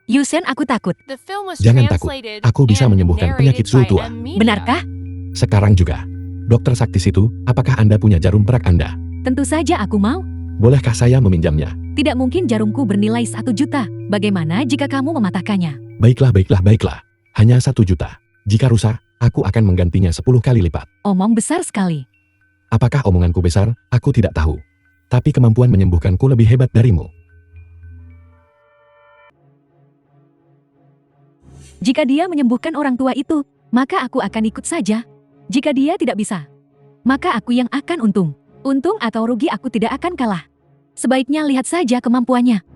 Speaker 1: Yusen, aku takut.
Speaker 5: The film was
Speaker 2: Jangan takut,
Speaker 5: translated
Speaker 2: aku bisa
Speaker 5: and
Speaker 2: menyembuhkan penyakit
Speaker 5: narrated
Speaker 2: Zhu
Speaker 5: by
Speaker 2: tua.
Speaker 5: M-Media.
Speaker 1: Benarkah?
Speaker 2: Sekarang juga. Dokter Sakti Situ, apakah Anda punya jarum perak Anda?
Speaker 1: Tentu saja aku mau.
Speaker 2: Bolehkah saya meminjamnya?
Speaker 1: Tidak mungkin jarumku bernilai 1 juta. Bagaimana jika kamu mematahkannya?
Speaker 2: Baiklah. Hanya 1 juta. Jika rusak, aku akan menggantinya 10 kali lipat.
Speaker 1: Omong besar sekali.
Speaker 2: Apakah omonganku besar? Aku tidak tahu. Tapi kemampuan menyembuhkanku lebih hebat darimu.
Speaker 1: Jika dia menyembuhkan orang tua itu, maka aku akan ikut saja. Jika dia tidak bisa, maka aku yang akan untung. Untung atau rugi aku tidak akan kalah. Sebaiknya lihat saja kemampuannya.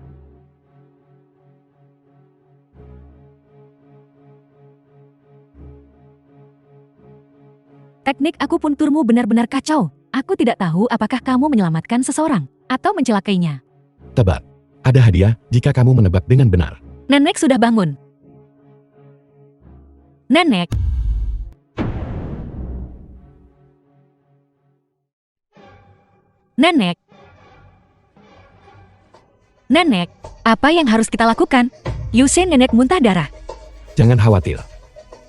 Speaker 1: Teknik akupunturmu benar-benar kacau. Aku tidak tahu apakah kamu menyelamatkan seseorang atau mencelakainya.
Speaker 2: Tebak. Ada hadiah jika kamu menebak dengan benar.
Speaker 1: Nenek sudah bangun. Nenek. Nenek, apa yang harus kita lakukan? Yusen, Nenek muntah darah.
Speaker 2: Jangan khawatir.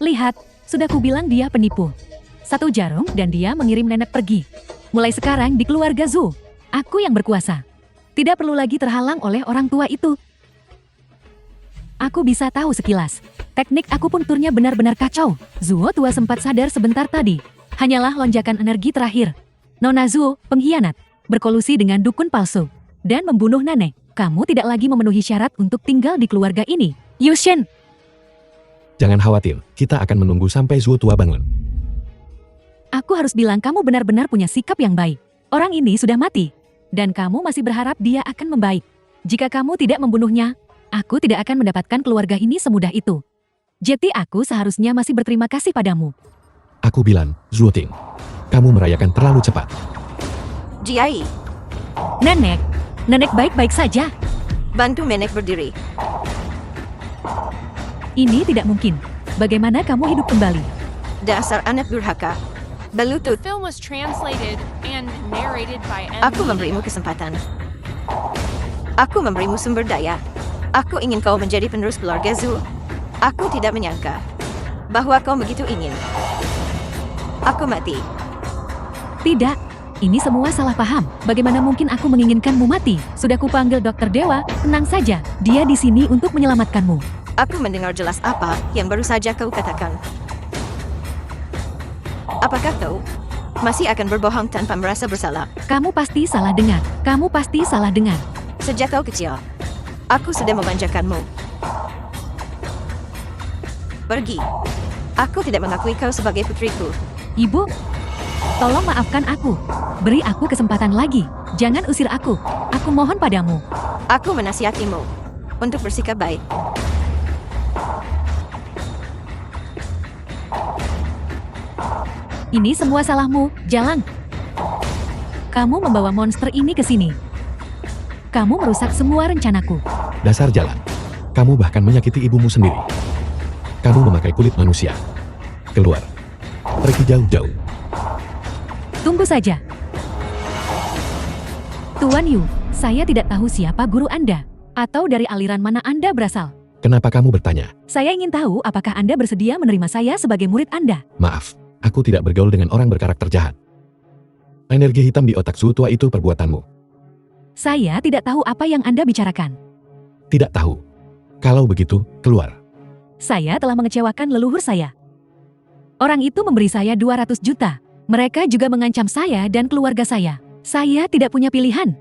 Speaker 1: Lihat, sudah kubilang dia penipu. 1 jarum dan dia mengirim Nenek pergi. Mulai sekarang di keluarga Zhu, aku yang berkuasa. Tidak perlu lagi terhalang oleh orang tua itu. Aku bisa tahu sekilas. Teknik akupunturnya benar-benar kacau. Zuo tua sempat sadar sebentar tadi. Hanyalah lonjakan energi terakhir. Nona Zuo, pengkhianat, berkolusi dengan dukun palsu, dan membunuh Nenek. Kamu tidak lagi memenuhi syarat untuk tinggal di keluarga ini. Yushen,
Speaker 2: Jangan khawatir, kita akan menunggu sampai Zuo tua bangun.
Speaker 1: aku harus bilang kamu benar-benar punya sikap yang baik. Orang ini sudah mati, dan kamu masih berharap dia akan membaik. Jika kamu tidak membunuhnya, aku tidak akan mendapatkan keluarga ini semudah itu. Jadi aku seharusnya masih berterima kasih padamu.
Speaker 2: Aku bilang, Zuo Ting, kamu merayakan terlalu cepat.
Speaker 4: Jiai,
Speaker 1: Nenek baik-baik saja.
Speaker 4: bantu Nenek berdiri.
Speaker 1: Ini tidak mungkin. Bagaimana kamu hidup kembali?
Speaker 4: Dasar anak durhaka.
Speaker 5: The
Speaker 4: Belutut,
Speaker 5: film was translated and narrated by
Speaker 4: aku
Speaker 5: M-Media.
Speaker 4: memberimu kesempatan. Aku memberimu sumber daya. Aku ingin kau menjadi penerus keluarga Zhu. Aku tidak menyangka bahwa kau begitu ingin. Aku mati.
Speaker 1: Tidak. Ini semua salah paham. Bagaimana mungkin aku menginginkanmu mati? Sudah kupanggil Dokter Dewa, tenang saja. Dia di sini untuk menyelamatkanmu.
Speaker 4: Aku mendengar jelas apa yang baru saja kau katakan. Apakah kau masih akan berbohong tanpa merasa bersalah.
Speaker 1: Kamu pasti salah dengar. Kamu pasti salah dengar.
Speaker 4: Sejak kau kecil, aku sudah memanjakanmu. Pergi. Aku tidak mengakui kau sebagai putriku.
Speaker 1: Ibu, tolong maafkan aku. Beri aku kesempatan lagi. Jangan usir aku. Aku mohon padamu.
Speaker 4: Aku menasihatimu untuk bersikap baik.
Speaker 1: Ini semua salahmu, Jalang. Kamu membawa monster ini ke sini. Kamu merusak semua rencanaku.
Speaker 2: Dasar Jalang. Kamu bahkan menyakiti ibumu sendiri. Kamu memakai kulit manusia. Keluar. Pergi jauh-jauh.
Speaker 1: Tunggu saja. Tuan Yu, saya tidak tahu siapa guru Anda. Atau dari aliran mana Anda berasal.
Speaker 2: Kenapa kamu bertanya?
Speaker 1: Saya ingin tahu apakah Anda bersedia menerima saya sebagai murid Anda.
Speaker 2: Maaf, aku tidak bergaul dengan orang berkarakter jahat. Energi hitam di otak Su tua itu perbuatanmu.
Speaker 1: Saya tidak tahu apa yang Anda bicarakan.
Speaker 2: Tidak tahu. Kalau begitu, keluar.
Speaker 1: Saya telah mengecewakan leluhur saya. Orang itu memberi saya 200 juta. Mereka juga mengancam saya dan keluarga saya. Saya tidak punya pilihan.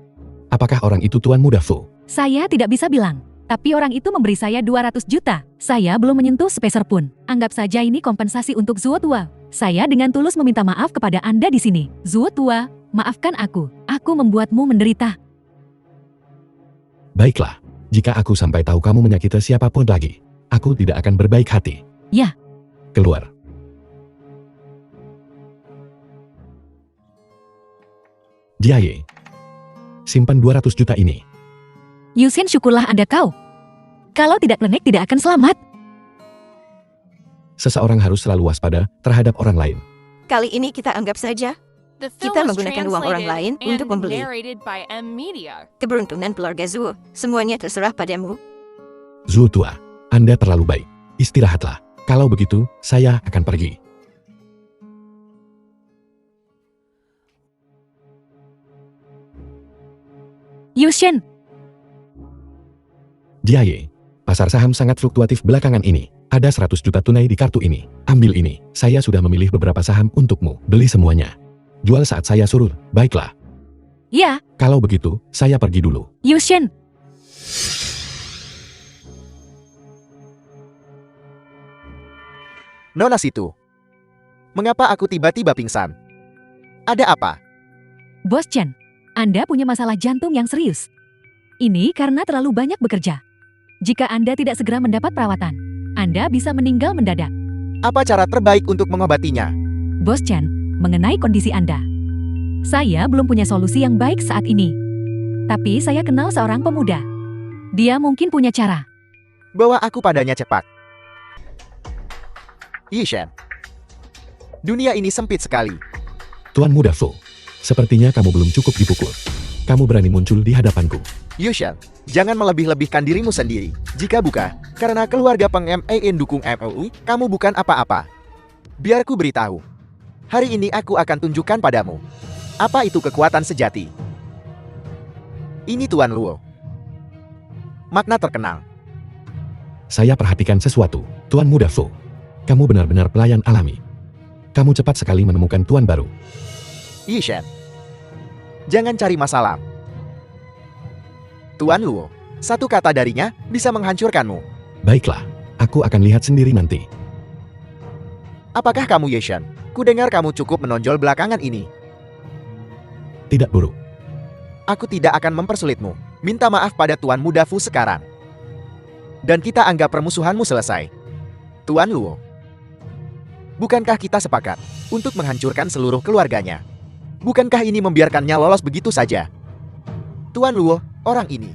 Speaker 2: Apakah orang itu Tuan Muda Fu?
Speaker 1: Saya tidak bisa bilang. Tapi orang itu memberi saya 200 juta. Saya belum menyentuh sepeser pun. Anggap saja ini kompensasi untuk Zuo tua. Saya dengan tulus meminta maaf kepada Anda di sini. Zuo tua, maafkan aku. Aku membuatmu menderita.
Speaker 2: Baiklah, jika aku sampai tahu kamu menyakiti siapapun lagi, aku tidak akan berbaik hati.
Speaker 1: Ya.
Speaker 2: Keluar. Jiaye. Simpan 200 juta ini.
Speaker 1: Yusin, syukurlah Anda kau. Kalau tidak klenik tidak akan selamat.
Speaker 2: Seseorang harus selalu waspada terhadap orang lain.
Speaker 4: Kali ini kita anggap saja
Speaker 5: The film
Speaker 4: kita
Speaker 5: was
Speaker 4: menggunakan uang orang lain
Speaker 5: translated
Speaker 4: untuk
Speaker 5: and
Speaker 4: membeli.
Speaker 5: narrated by M Media.
Speaker 4: Keberuntungan keluarga Zuo. Semuanya terserah padamu.
Speaker 2: Zu tua, Anda terlalu baik. Istirahatlah. Kalau begitu, saya akan pergi.
Speaker 1: Yusin,
Speaker 2: Jiaye, pasar saham sangat fluktuatif belakangan ini. Ada 100 juta tunai di kartu ini. Ambil ini. Saya sudah memilih beberapa saham untukmu. Beli semuanya. Jual saat saya suruh. Baiklah.
Speaker 1: ya,
Speaker 2: Kalau begitu, saya pergi dulu.
Speaker 1: Yusin.
Speaker 3: Nona situ. Mengapa aku tiba-tiba pingsan? Ada apa?
Speaker 1: Bos Chen, Anda punya masalah jantung yang serius. Ini karena terlalu banyak bekerja. Jika Anda tidak segera mendapat perawatan, Anda bisa meninggal mendadak.
Speaker 3: Apa cara terbaik untuk mengobatinya?
Speaker 1: Bos Chen, mengenai kondisi Anda, saya belum punya solusi yang baik saat ini. Tapi saya kenal seorang pemuda. Dia mungkin punya cara.
Speaker 3: Bawa aku padanya cepat. Yishen. Dunia ini sempit sekali.
Speaker 2: Tuan Muda Fu, sepertinya kamu belum cukup dipukul. Kamu berani muncul di hadapanku.
Speaker 3: Yushen, jangan melebih-lebihkan dirimu sendiri. Jika bukan, karena keluarga peng-MAN dukung MOU, kamu bukan apa-apa. Biar ku beritahu. Hari ini aku akan tunjukkan padamu. Apa itu kekuatan sejati? Ini Tuan Luo. Makna terkenal.
Speaker 2: Saya perhatikan sesuatu, Tuan Muda Fu. Kamu benar-benar pelayan alami. Kamu cepat sekali menemukan tuan baru.
Speaker 3: Yishen. Jangan cari masalah. Tuan Luo, satu kata darinya bisa menghancurkanmu.
Speaker 2: Baiklah, aku akan lihat sendiri nanti.
Speaker 3: Apakah kamu Yishen? Kudengar kamu cukup menonjol belakangan ini.
Speaker 2: Tidak buruk.
Speaker 3: Aku tidak akan mempersulitmu. Minta maaf pada Tuan Muda Fu sekarang. Dan kita anggap permusuhanmu selesai. Tuan Luo. Bukankah kita sepakat untuk menghancurkan seluruh keluarganya? Bukankah ini membiarkannya lolos begitu saja? Tuan Luo, orang ini.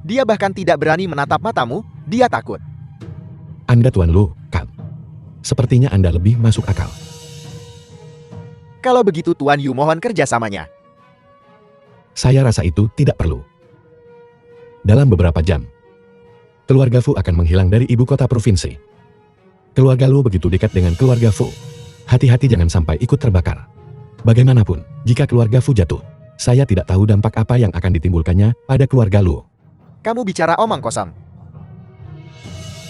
Speaker 3: Dia bahkan tidak berani menatap matamu, dia takut.
Speaker 2: Anda Tuan Lu, Kam. Sepertinya Anda lebih masuk akal.
Speaker 3: Kalau begitu Tuan Yu mohon kerjasamanya.
Speaker 2: Saya rasa itu tidak perlu. Dalam beberapa jam, keluarga Fu akan menghilang dari ibu kota provinsi. Keluarga Lu begitu dekat dengan keluarga Fu. Hati-hati jangan sampai ikut terbakar. Bagaimanapun, jika keluarga Fu jatuh, saya tidak tahu dampak apa yang akan ditimbulkannya pada keluarga Lu.
Speaker 3: Kamu bicara omong kosong.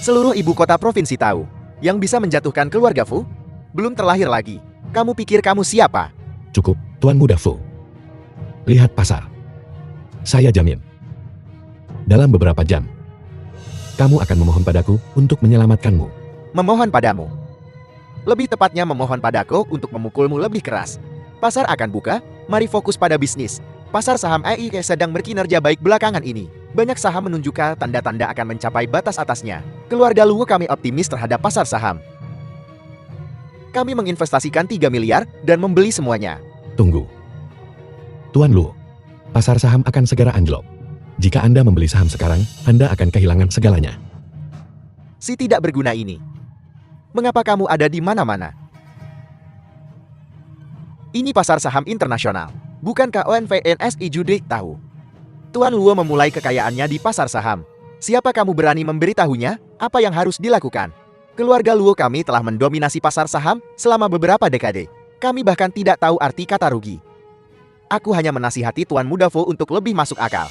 Speaker 3: Seluruh ibu kota provinsi tahu. Yang bisa menjatuhkan keluarga Fu belum terlahir lagi. Kamu pikir kamu siapa?
Speaker 2: Cukup, Tuan Muda Fu. Lihat pasar. Saya jamin. Dalam beberapa jam, kamu akan memohon padaku untuk menyelamatkanmu.
Speaker 3: Memohon padamu. Lebih tepatnya memohon padaku untuk memukulmu lebih keras. Pasar akan buka, mari fokus pada bisnis. Pasar saham EIK sedang berkinerja baik belakangan ini. Banyak saham menunjukkan tanda-tanda akan mencapai batas atasnya. Keluarga Luo kami optimis terhadap pasar saham. Kami menginvestasikan 3 miliar dan membeli semuanya.
Speaker 2: Tunggu. Tuan Luo, pasar saham akan segera anjlok. Jika Anda membeli saham sekarang, Anda akan kehilangan segalanya.
Speaker 3: Si tidak berguna ini. Mengapa kamu ada di mana-mana? Ini pasar saham internasional. Bukankah ONVNSI Judik tahu? Tuan Luo memulai kekayaannya di pasar saham. Siapa kamu berani memberitahunya apa yang harus dilakukan? Keluarga Luo kami telah mendominasi pasar saham selama beberapa dekade. Kami bahkan tidak tahu arti kata rugi. Aku hanya menasihati Tuan Muda Fu untuk lebih masuk akal.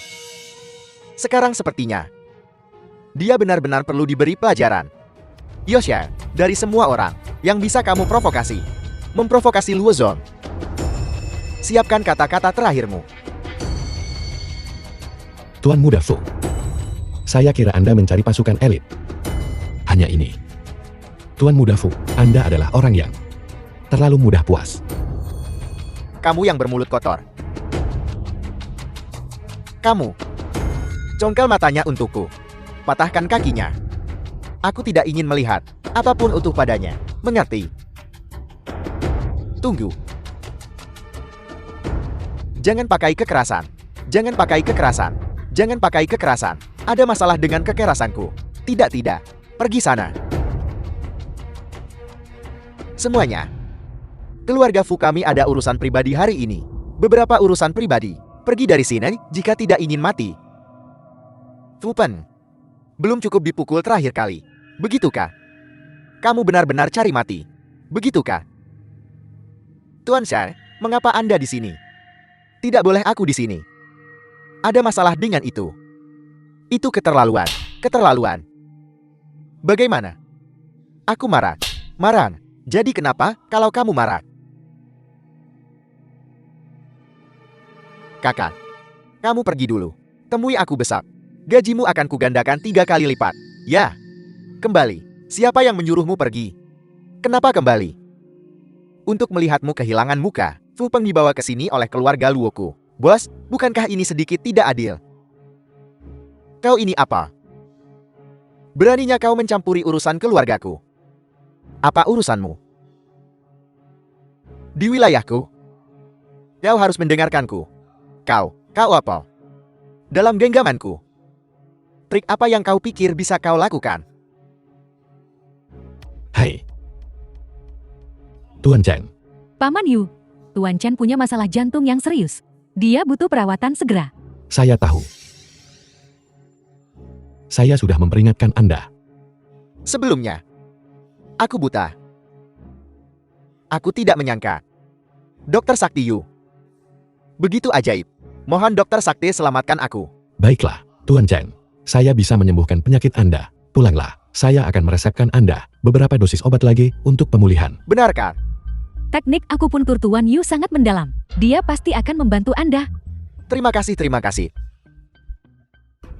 Speaker 3: Sekarang sepertinya dia benar-benar perlu diberi pelajaran. Yosha, dari semua orang yang bisa kamu provokasi, memprovokasi Luo Zong. Siapkan kata-kata terakhirmu.
Speaker 2: Tuan Muda Fu, saya kira Anda mencari pasukan elit. Hanya ini. Tuan Muda Fu, Anda adalah orang yang terlalu mudah puas.
Speaker 3: Kamu yang bermulut kotor. Kamu. Congkel matanya untukku. Patahkan kakinya. Aku tidak ingin melihat apapun utuh padanya. Mengerti? Tunggu. Jangan pakai kekerasan. Jangan pakai kekerasan. Jangan pakai kekerasan. Ada masalah dengan kekerasanku. Tidak. Pergi sana. Semuanya. Keluarga Fu kami ada urusan pribadi hari ini. Beberapa urusan pribadi. Pergi dari sini jika tidak ingin mati. Fu Pen. Belum cukup dipukul terakhir kali. Begitukah? Kamu benar-benar cari mati. Begitukah? Tuan Sha, mengapa Anda di sini? Tidak boleh aku di sini. Ada masalah dengan itu. Itu keterlaluan. Keterlaluan. Bagaimana? Aku marah. Marah. Jadi kenapa kalau kamu marah? Kakak, kamu pergi dulu. Temui aku besok. Gajimu akan kugandakan 3 kali lipat. Ya. Kembali. Siapa yang menyuruhmu pergi? Kenapa kembali? Untuk melihatmu kehilangan muka, Fu Peng dibawa ke sini oleh keluarga Luoku. Bos, bukankah ini sedikit tidak adil? Kau ini apa? Beraninya kau mencampuri urusan keluargaku. Apa urusanmu? Di wilayahku? Kau harus mendengarkanku. Kau apa? Dalam genggamanku. Trik apa yang kau pikir bisa kau lakukan?
Speaker 2: Hai. Tuan Chen,
Speaker 1: Paman Yu, Tuan Chen punya masalah jantung yang serius. Dia butuh perawatan segera.
Speaker 2: saya tahu. Saya sudah memperingatkan Anda.
Speaker 3: Sebelumnya, aku buta. Aku tidak menyangka. Dokter Sakti Yu. Begitu ajaib. Mohon Dokter Sakti selamatkan aku.
Speaker 2: Baiklah, Tuan Chen. Saya bisa menyembuhkan penyakit Anda. Pulanglah. Saya akan meresepkan Anda beberapa dosis obat lagi untuk pemulihan.
Speaker 3: Benarkah?
Speaker 1: Teknik akupuntur Tuan Yu sangat mendalam. Dia pasti akan membantu Anda.
Speaker 3: Terima kasih.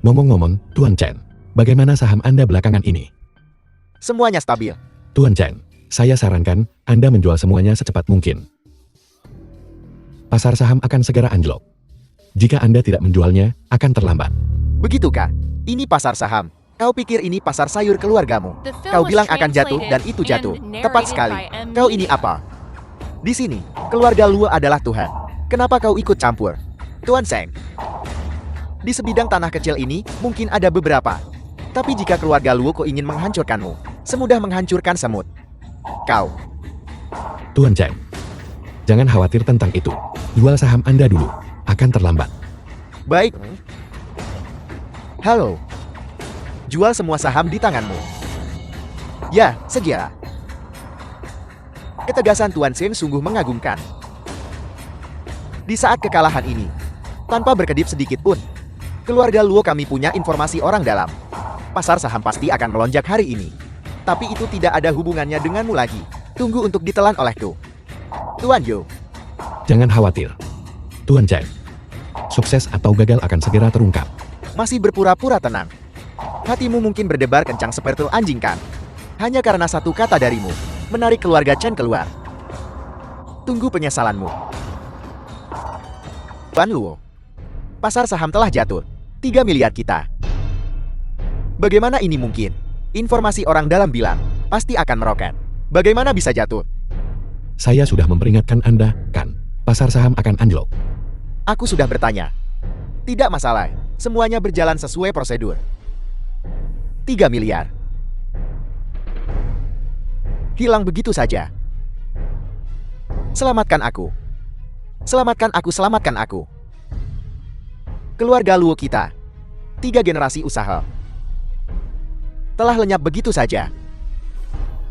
Speaker 2: Ngomong-ngomong, Tuan Chen, bagaimana saham Anda belakangan ini?
Speaker 3: Semuanya stabil.
Speaker 2: Tuan Chen, saya sarankan Anda menjual semuanya secepat mungkin. Pasar saham akan segera anjlok. Jika Anda tidak menjualnya, akan terlambat.
Speaker 3: Begitukah? Ini pasar saham. Kau pikir ini pasar sayur keluargamu?
Speaker 5: The film
Speaker 3: Kau
Speaker 5: was
Speaker 3: bilang akan jatuh dan itu
Speaker 5: translated
Speaker 3: jatuh.
Speaker 5: and
Speaker 3: Tepat
Speaker 5: narrated
Speaker 3: sekali.
Speaker 5: by M.
Speaker 3: Kau ini apa? Di sini, keluarga Luo adalah Tuhan. Kenapa kau ikut campur? Tuan Seng. Di sebidang tanah kecil ini, mungkin ada beberapa. Tapi jika keluarga Luo kau ingin menghancurkanmu, semudah menghancurkan semut. Kau.
Speaker 2: Tuan Chen, jangan khawatir tentang itu. Jual saham Anda dulu. Akan terlambat.
Speaker 3: Baik. Halo. Jual semua saham di tanganmu. Ya, segera. Ketegasan Tuan Seng sungguh mengagumkan. Di saat kekalahan ini, tanpa berkedip sedikit pun, keluarga Luo kami punya informasi orang dalam. Pasar saham pasti akan melonjak hari ini. Tapi itu tidak ada hubungannya denganmu lagi. Tunggu untuk ditelan olehku. Tuan Yu.
Speaker 2: Jangan khawatir. Tuan Jack. Sukses atau gagal akan segera terungkap.
Speaker 3: Masih berpura-pura tenang. Hatimu mungkin berdebar kencang seperti anjing kan? Hanya karena satu kata darimu, menarik keluarga Chen keluar. Tunggu penyesalanmu. Tuan Luo. Pasar saham telah jatuh. 3 miliar kita. Bagaimana ini mungkin? Informasi orang dalam bilang, pasti akan meroket. Bagaimana bisa jatuh?
Speaker 2: Saya sudah memperingatkan Anda, kan? Pasar saham akan anjlok.
Speaker 3: Aku sudah bertanya. Tidak masalah, semuanya berjalan sesuai prosedur. 3 miliar. Hilang begitu saja. Selamatkan aku. Selamatkan aku, selamatkan aku. Keluarga Luo kita. 3 generasi usaha. Telah lenyap begitu saja.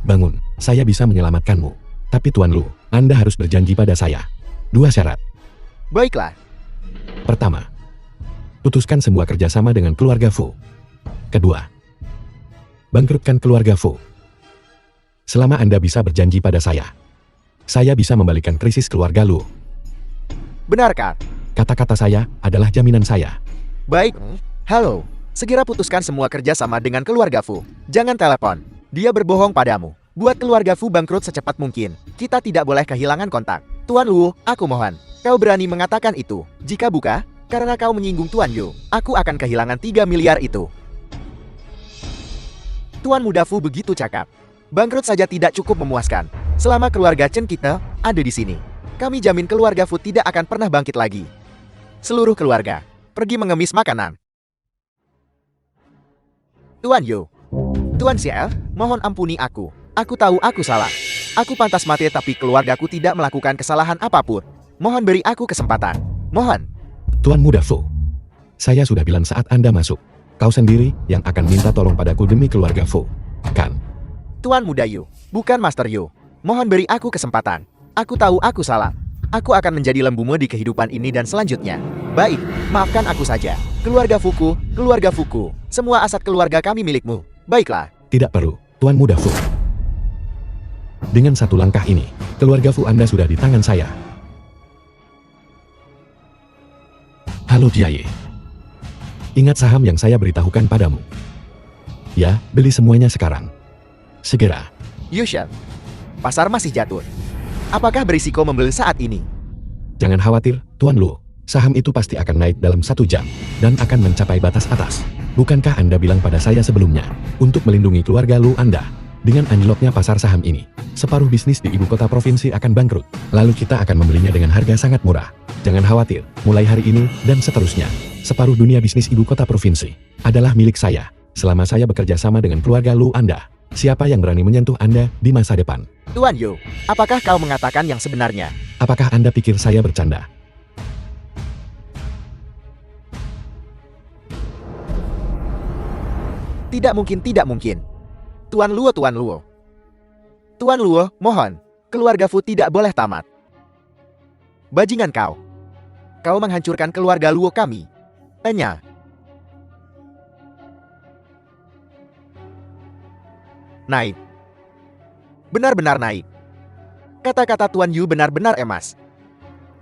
Speaker 2: Bangun, saya bisa menyelamatkanmu. Tapi Tuan Lu, Anda harus berjanji pada saya. 2 syarat.
Speaker 3: Baiklah.
Speaker 2: Pertama, putuskan semua kerjasama dengan keluarga Fu. Kedua, bangkrutkan keluarga Fu. Selama Anda bisa berjanji pada saya bisa membalikan krisis keluarga Lu.
Speaker 3: Benarkah?
Speaker 2: Kata-kata saya adalah jaminan saya.
Speaker 3: Baik. Halo. Segera putuskan semua kerjasama dengan keluarga Fu. Jangan telepon. Dia berbohong padamu. Buat keluarga Fu bangkrut secepat mungkin. Kita tidak boleh kehilangan kontak. Tuan Luo, aku mohon. Kau berani mengatakan itu. Jika buka, karena kau menyinggung Tuan Yu, aku akan kehilangan 3 miliar itu. Tuan Muda Fu begitu cakap. Bangkrut saja tidak cukup memuaskan. Selama keluarga Chen kita ada di sini, kami jamin keluarga Fu tidak akan pernah bangkit lagi. Seluruh keluarga, pergi mengemis makanan. Tuan Yu, Tuan Xiao, mohon ampuni aku. Aku tahu aku salah. Aku pantas mati tapi keluargaku tidak melakukan kesalahan apapun. Mohon beri aku kesempatan. Mohon.
Speaker 2: Tuan Muda Fu, saya sudah bilang saat Anda masuk, kau sendiri yang akan minta tolong padaku demi keluarga Fu, kan?
Speaker 3: Tuan Muda Yu, bukan Master Yu. Mohon beri aku kesempatan. Aku tahu aku salah. Aku akan menjadi lembumu di kehidupan ini dan selanjutnya. Baik, maafkan aku saja. Keluarga Fuku, semua aset keluarga kami milikmu. Baiklah.
Speaker 2: Tidak perlu, Tuan Muda Fu. Dengan satu langkah ini, keluarga Fu Anda sudah di tangan saya. Halo Jiaye. Ingat saham yang saya beritahukan padamu. Ya, beli semuanya sekarang. Segera.
Speaker 3: Yushan, pasar masih jatuh. Apakah berisiko membeli saat ini?
Speaker 2: Jangan khawatir, Tuan Lu. Saham itu pasti akan naik dalam 1 jam, dan akan mencapai batas atas. Bukankah Anda bilang pada saya sebelumnya, untuk melindungi keluarga Lu Anda? Dengan anjloknya pasar saham ini, separuh bisnis di ibu kota provinsi akan bangkrut. Lalu kita akan membelinya dengan harga sangat murah. Jangan khawatir, mulai hari ini, dan seterusnya, separuh dunia bisnis ibu kota provinsi adalah milik saya. Selama saya bekerja sama dengan keluarga Lu Anda, siapa yang berani menyentuh Anda di masa depan?
Speaker 3: Tuan Yu, apakah kau mengatakan yang sebenarnya?
Speaker 2: Apakah Anda pikir saya bercanda?
Speaker 3: Tidak mungkin, tidak mungkin. Tuan Luo. Tuan Luo, mohon. Keluarga Fu tidak boleh tamat. Bajingan kau. Kau menghancurkan keluarga Luo kami. Hanya. Naik. Benar-benar naik. Kata-kata Tuan Yu benar-benar emas.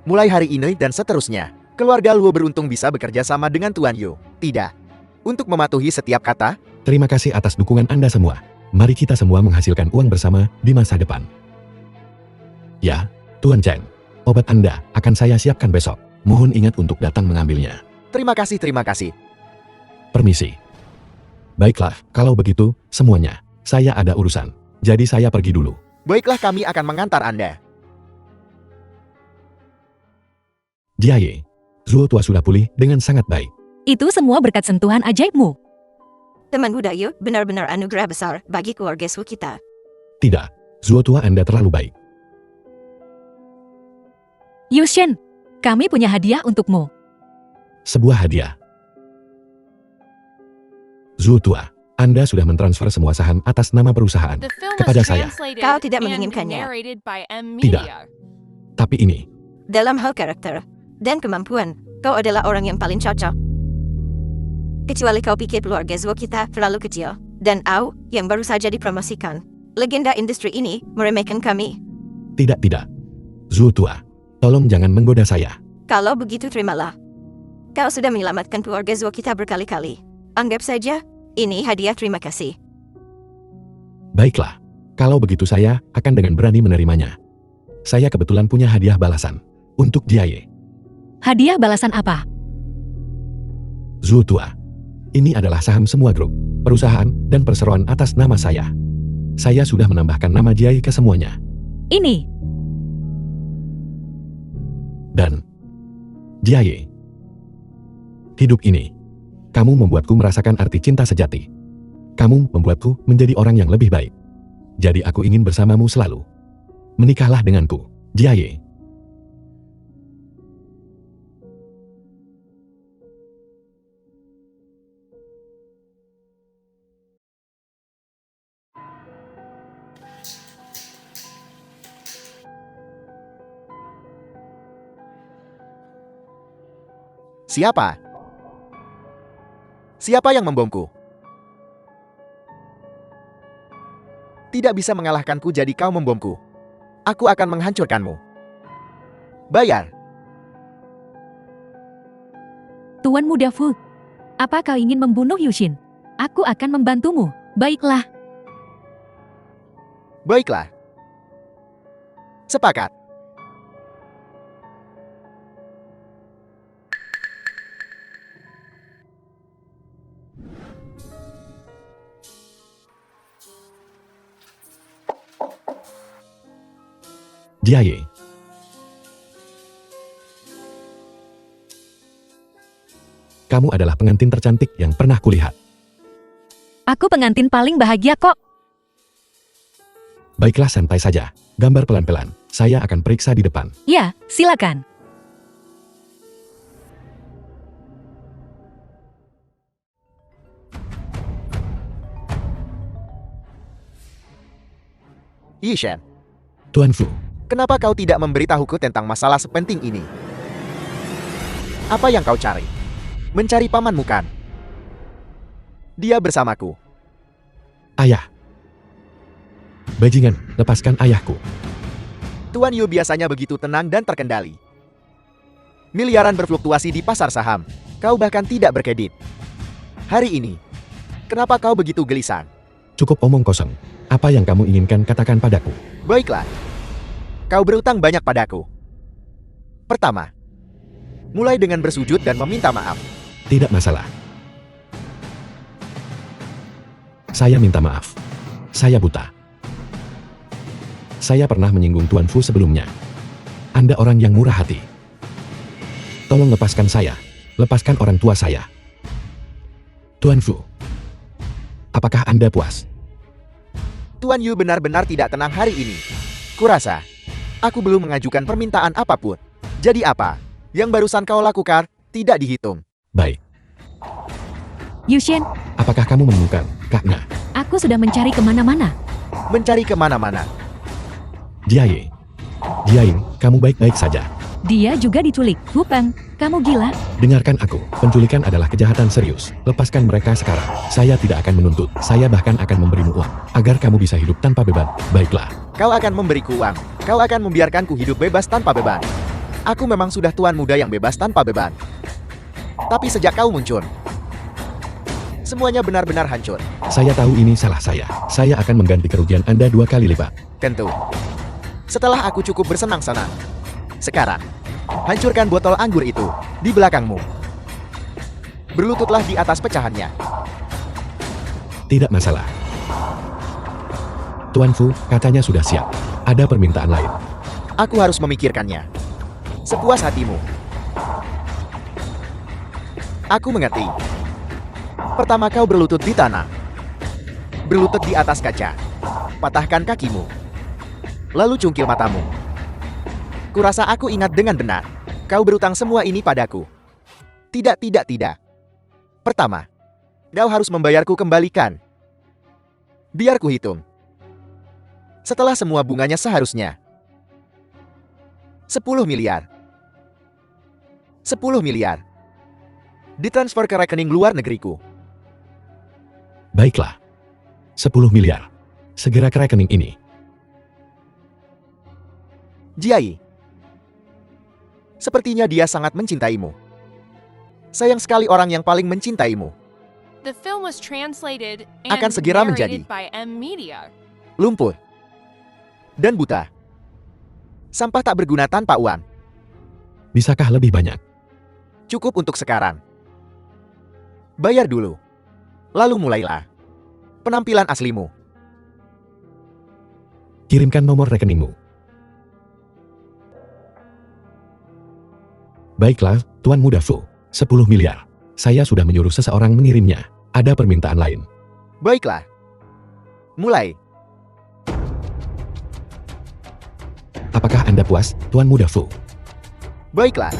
Speaker 3: Mulai hari ini dan seterusnya, keluarga Luo beruntung bisa bekerja sama dengan Tuan Yu. Tidak. Untuk mematuhi setiap kata.
Speaker 2: Terima kasih atas dukungan Anda semua. Mari kita semua menghasilkan uang bersama di masa depan. Ya, Tuan Chen. Obat Anda akan saya siapkan besok. Mohon ingat untuk datang mengambilnya.
Speaker 3: Terima kasih, terima kasih.
Speaker 2: Permisi. Baiklah, kalau begitu, semuanya. Saya ada urusan. Jadi saya pergi dulu.
Speaker 3: Baiklah, kami akan mengantar Anda.
Speaker 2: Jiaye, Zuo tua sudah pulih dengan sangat baik.
Speaker 1: Itu semua berkat sentuhan ajaibmu.
Speaker 4: Teman muda Yu, benar-benar anugerah besar bagi keluarga Su kita.
Speaker 2: Tidak, Zuo tua Anda terlalu baik.
Speaker 1: Yushen, kami punya hadiah untukmu.
Speaker 2: Sebuah hadiah. Zuo tua, Anda sudah mentransfer semua saham atas nama perusahaan
Speaker 5: The film
Speaker 2: kepada
Speaker 5: was
Speaker 2: saya.
Speaker 5: translated
Speaker 4: Kau tidak
Speaker 5: and
Speaker 4: menginginkannya.
Speaker 5: narrated by M
Speaker 2: Tidak.
Speaker 5: Media.
Speaker 2: Tapi ini,
Speaker 4: Dalam hal karakter dan kemampuan, kau adalah orang yang paling cocok. Kecuali kau pikir keluarga Zuo kita terlalu kecil, dan Au, yang baru saja dipromosikan. Legenda industri ini meremehkan kami.
Speaker 2: tidak. Zuo tua, Tolong jangan menggoda saya.
Speaker 4: Kalau begitu terimalah. Kau sudah menyelamatkan keluarga Zuo kita berkali-kali. Anggap saja, ini hadiah terima kasih.
Speaker 2: Baiklah. Kalau begitu saya akan dengan berani menerimanya. Saya kebetulan punya hadiah balasan. Untuk Jiaye.
Speaker 1: Hadiah balasan apa?
Speaker 2: Zuo tua. Ini adalah saham semua grup, perusahaan, dan perseroan atas nama saya. Saya sudah menambahkan nama Jiaye ke semuanya.
Speaker 1: Ini.
Speaker 2: Dan Jiaye. Hidup ini. Kamu membuatku merasakan arti cinta sejati. Kamu membuatku menjadi orang yang lebih baik. Jadi aku ingin bersamamu selalu. Menikahlah denganku, Jiaye.
Speaker 3: Siapa? Siapa yang membomku? Tidak bisa mengalahkanku jadi kau membomku. Aku akan menghancurkanmu. Bayar.
Speaker 1: Tuan Muda Fu. Apa kau ingin membunuh Yushin? Aku akan membantumu. Baiklah.
Speaker 3: Baiklah. Sepakat.
Speaker 2: Jiaye. Kamu adalah pengantin tercantik yang pernah kulihat.
Speaker 1: Aku pengantin paling bahagia kok.
Speaker 2: Baiklah, santai saja. Gambar pelan-pelan. Saya akan periksa di depan.
Speaker 1: Ya, silakan.
Speaker 3: Yishen,
Speaker 2: Tuan Fu.
Speaker 3: kenapa kau tidak memberitahuku tentang masalah sepenting ini? Apa yang kau cari? Mencari pamanmu kan? Dia bersamaku.
Speaker 2: Ayah. Bajingan, lepaskan ayahku.
Speaker 3: Tuan Yu biasanya begitu tenang dan terkendali. Miliaran berfluktuasi di pasar saham. Kau bahkan tidak berkredit. Hari ini, kenapa kau begitu gelisah?
Speaker 2: Cukup omong kosong. Apa yang kamu inginkan katakan padaku?
Speaker 3: Baiklah. Kau berutang banyak padaku. Pertama, mulai dengan bersujud dan meminta maaf.
Speaker 2: Tidak masalah. Saya minta maaf. Saya buta. Saya pernah menyinggung Tuan Fu sebelumnya. Anda orang yang murah hati. Tolong lepaskan saya. Lepaskan orang tua saya. Tuan Fu. Apakah Anda puas?
Speaker 3: Tuan Yu benar-benar tidak tenang hari ini. Kurasa, aku belum mengajukan permintaan apapun. Jadi apa? Yang barusan kau lakukan, tidak dihitung.
Speaker 2: Baik.
Speaker 1: Yushin,
Speaker 2: Apakah kamu menemukan Kaknya?
Speaker 1: aku sudah mencari kemana-mana.
Speaker 3: Mencari kemana-mana.
Speaker 2: Jiaye. Jiaye, kamu baik-baik saja.
Speaker 1: Dia juga diculik. Hupeng, kamu gila?
Speaker 2: Dengarkan aku, penculikan adalah kejahatan serius. Lepaskan mereka sekarang. Saya tidak akan menuntut. Saya bahkan akan memberimu uang, agar kamu bisa hidup tanpa beban. Baiklah.
Speaker 3: Kau akan memberiku uang. Kau akan membiarkanku hidup bebas tanpa beban. Aku memang sudah tuan muda yang bebas tanpa beban. Tapi sejak kau muncul, semuanya benar-benar hancur.
Speaker 2: Saya tahu ini salah saya. Saya akan mengganti kerugian Anda 2 kali lipat.
Speaker 3: Tentu. Setelah aku cukup bersenang-senang. Sekarang, hancurkan botol anggur itu di belakangmu. Berlututlah di atas pecahannya.
Speaker 2: Tidak masalah. Tuan Fu, kacanya sudah siap. Ada permintaan lain.
Speaker 3: Aku harus memikirkannya. Sepuas hatimu. Aku mengerti. Pertama kau berlutut di tanah. Berlutut di atas kaca. Patahkan kakimu. Lalu cungkil matamu. Kurasa aku ingat dengan benar. Kau berutang semua ini padaku. Tidak. Pertama, kau harus membayarku kembalikan. Biar ku hitung. Setelah semua bunganya seharusnya. 10 miliar. 10 miliar. Ditransfer ke rekening luar negeriku.
Speaker 2: Baiklah. 10 miliar. Segera ke rekening ini.
Speaker 3: Jiayi. Sepertinya dia sangat mencintaimu. Sayang sekali orang yang paling mencintaimu.
Speaker 5: The film was translated and
Speaker 3: Akan segera menjadi
Speaker 5: narrated by M Media.
Speaker 3: lumpuh dan buta. Sampah tak berguna tanpa uang.
Speaker 2: Bisakah lebih banyak?
Speaker 3: Cukup untuk sekarang. Bayar dulu. Lalu mulailah penampilan aslimu.
Speaker 2: Kirimkan nomor rekeningmu. Baiklah, Tuan Muda Fu. 10 miliar. Saya sudah menyuruh seseorang mengirimnya. Ada permintaan lain.
Speaker 3: Baiklah. Mulai.
Speaker 2: Apakah Anda puas, Tuan Muda Fu?
Speaker 3: Baiklah.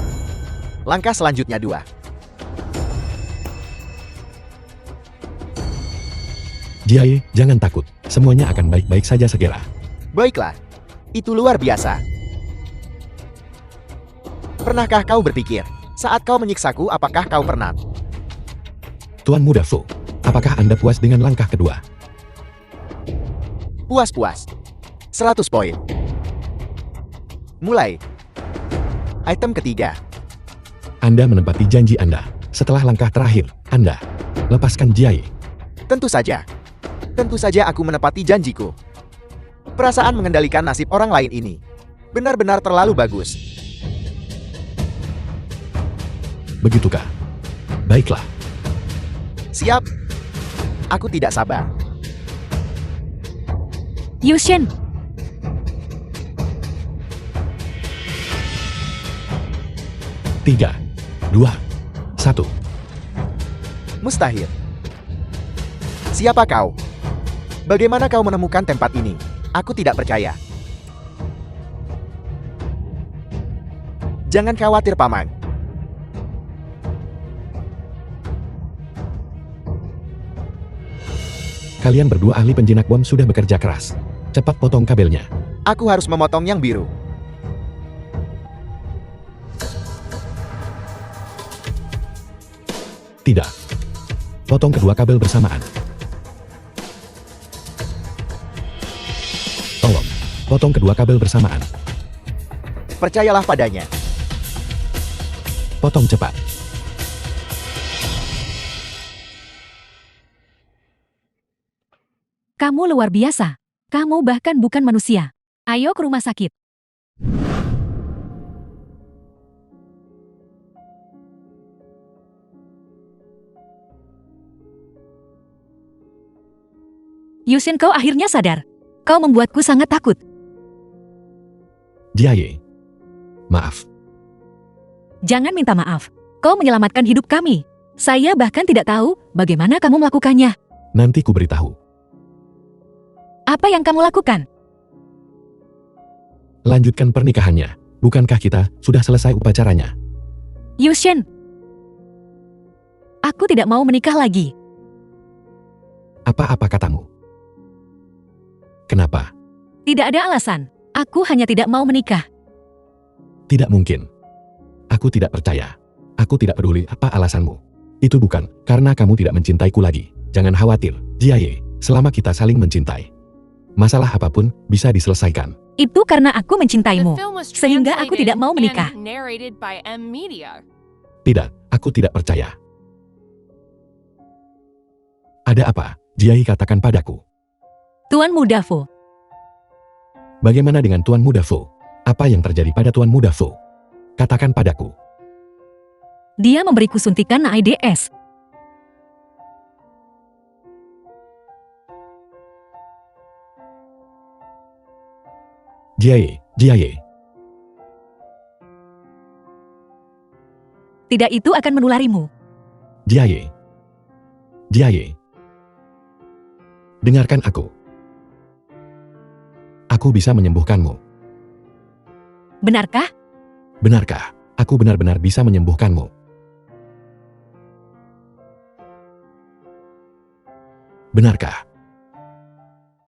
Speaker 3: Langkah selanjutnya 2.
Speaker 2: Jiaye, jangan takut. Semuanya akan baik-baik saja segera.
Speaker 3: Baiklah. Itu luar biasa. Pernahkah kau berpikir, saat kau menyiksaku apakah kau pernah?
Speaker 2: Tuan Muda Fu, apakah Anda puas dengan langkah kedua?
Speaker 3: Puas-puas. 100 poin. Mulai. Item ketiga.
Speaker 2: Anda menempati janji Anda. Setelah langkah terakhir, Anda lepaskan Jiaye.
Speaker 3: Tentu saja. Tentu saja aku menepati janjiku. Perasaan mengendalikan nasib orang lain ini benar-benar terlalu bagus.
Speaker 2: Begitukah? Baiklah.
Speaker 3: Siap. Aku tidak sabar.
Speaker 1: Yushen,
Speaker 2: 3, 2, 1.
Speaker 3: Mustahil. Siapa kau? Bagaimana kau menemukan tempat ini? Aku tidak percaya. Jangan khawatir, Paman.
Speaker 2: Kalian berdua ahli penjinak bom sudah bekerja keras. Cepat potong kabelnya.
Speaker 3: Aku harus memotong yang biru.
Speaker 2: Tidak. Potong kedua kabel bersamaan. Tolong, potong kedua kabel bersamaan.
Speaker 3: Percayalah padanya.
Speaker 2: Potong cepat.
Speaker 1: kamu luar biasa. Kamu bahkan bukan manusia. Ayo ke rumah sakit. Yushin, kau akhirnya sadar. Kau membuatku sangat takut.
Speaker 2: Jiaye. Maaf.
Speaker 1: Jangan minta maaf. Kau menyelamatkan hidup kami. Saya bahkan tidak tahu bagaimana kamu melakukannya.
Speaker 2: Nanti ku beritahu.
Speaker 1: Apa yang kamu lakukan?
Speaker 2: Lanjutkan pernikahannya. Bukankah kita sudah selesai upacaranya?
Speaker 1: Yushin, aku tidak mau menikah lagi.
Speaker 2: Apa-apa katamu? Kenapa?
Speaker 1: Tidak ada alasan. Aku hanya tidak mau menikah.
Speaker 2: Tidak mungkin. Aku tidak percaya. Aku tidak peduli apa alasanmu. Itu bukan karena kamu tidak mencintaiku lagi. Jangan khawatir, Jiaye. Selama kita saling mencintai, masalah apapun bisa diselesaikan.
Speaker 1: Itu karena aku
Speaker 5: The
Speaker 1: mencintaimu.
Speaker 5: film was
Speaker 1: Sehingga aku tidak mau menikah.
Speaker 5: and narrated by M Media.
Speaker 2: Tidak, aku tidak percaya. Ada apa? Jiaye, katakan padaku.
Speaker 1: Tuan Muda Fu,
Speaker 2: Bagaimana dengan Tuan Muda Fu? Apa yang terjadi pada Tuan Muda Fu? Katakan padaku.
Speaker 1: dia memberiku suntikan AIDS.
Speaker 2: Jiaye.
Speaker 1: Tidak, itu akan menularimu.
Speaker 2: Jiaye. Dengarkan aku. Aku bisa menyembuhkanmu.
Speaker 1: Benarkah?
Speaker 2: Benarkah? Aku benar-benar bisa menyembuhkanmu. Benarkah?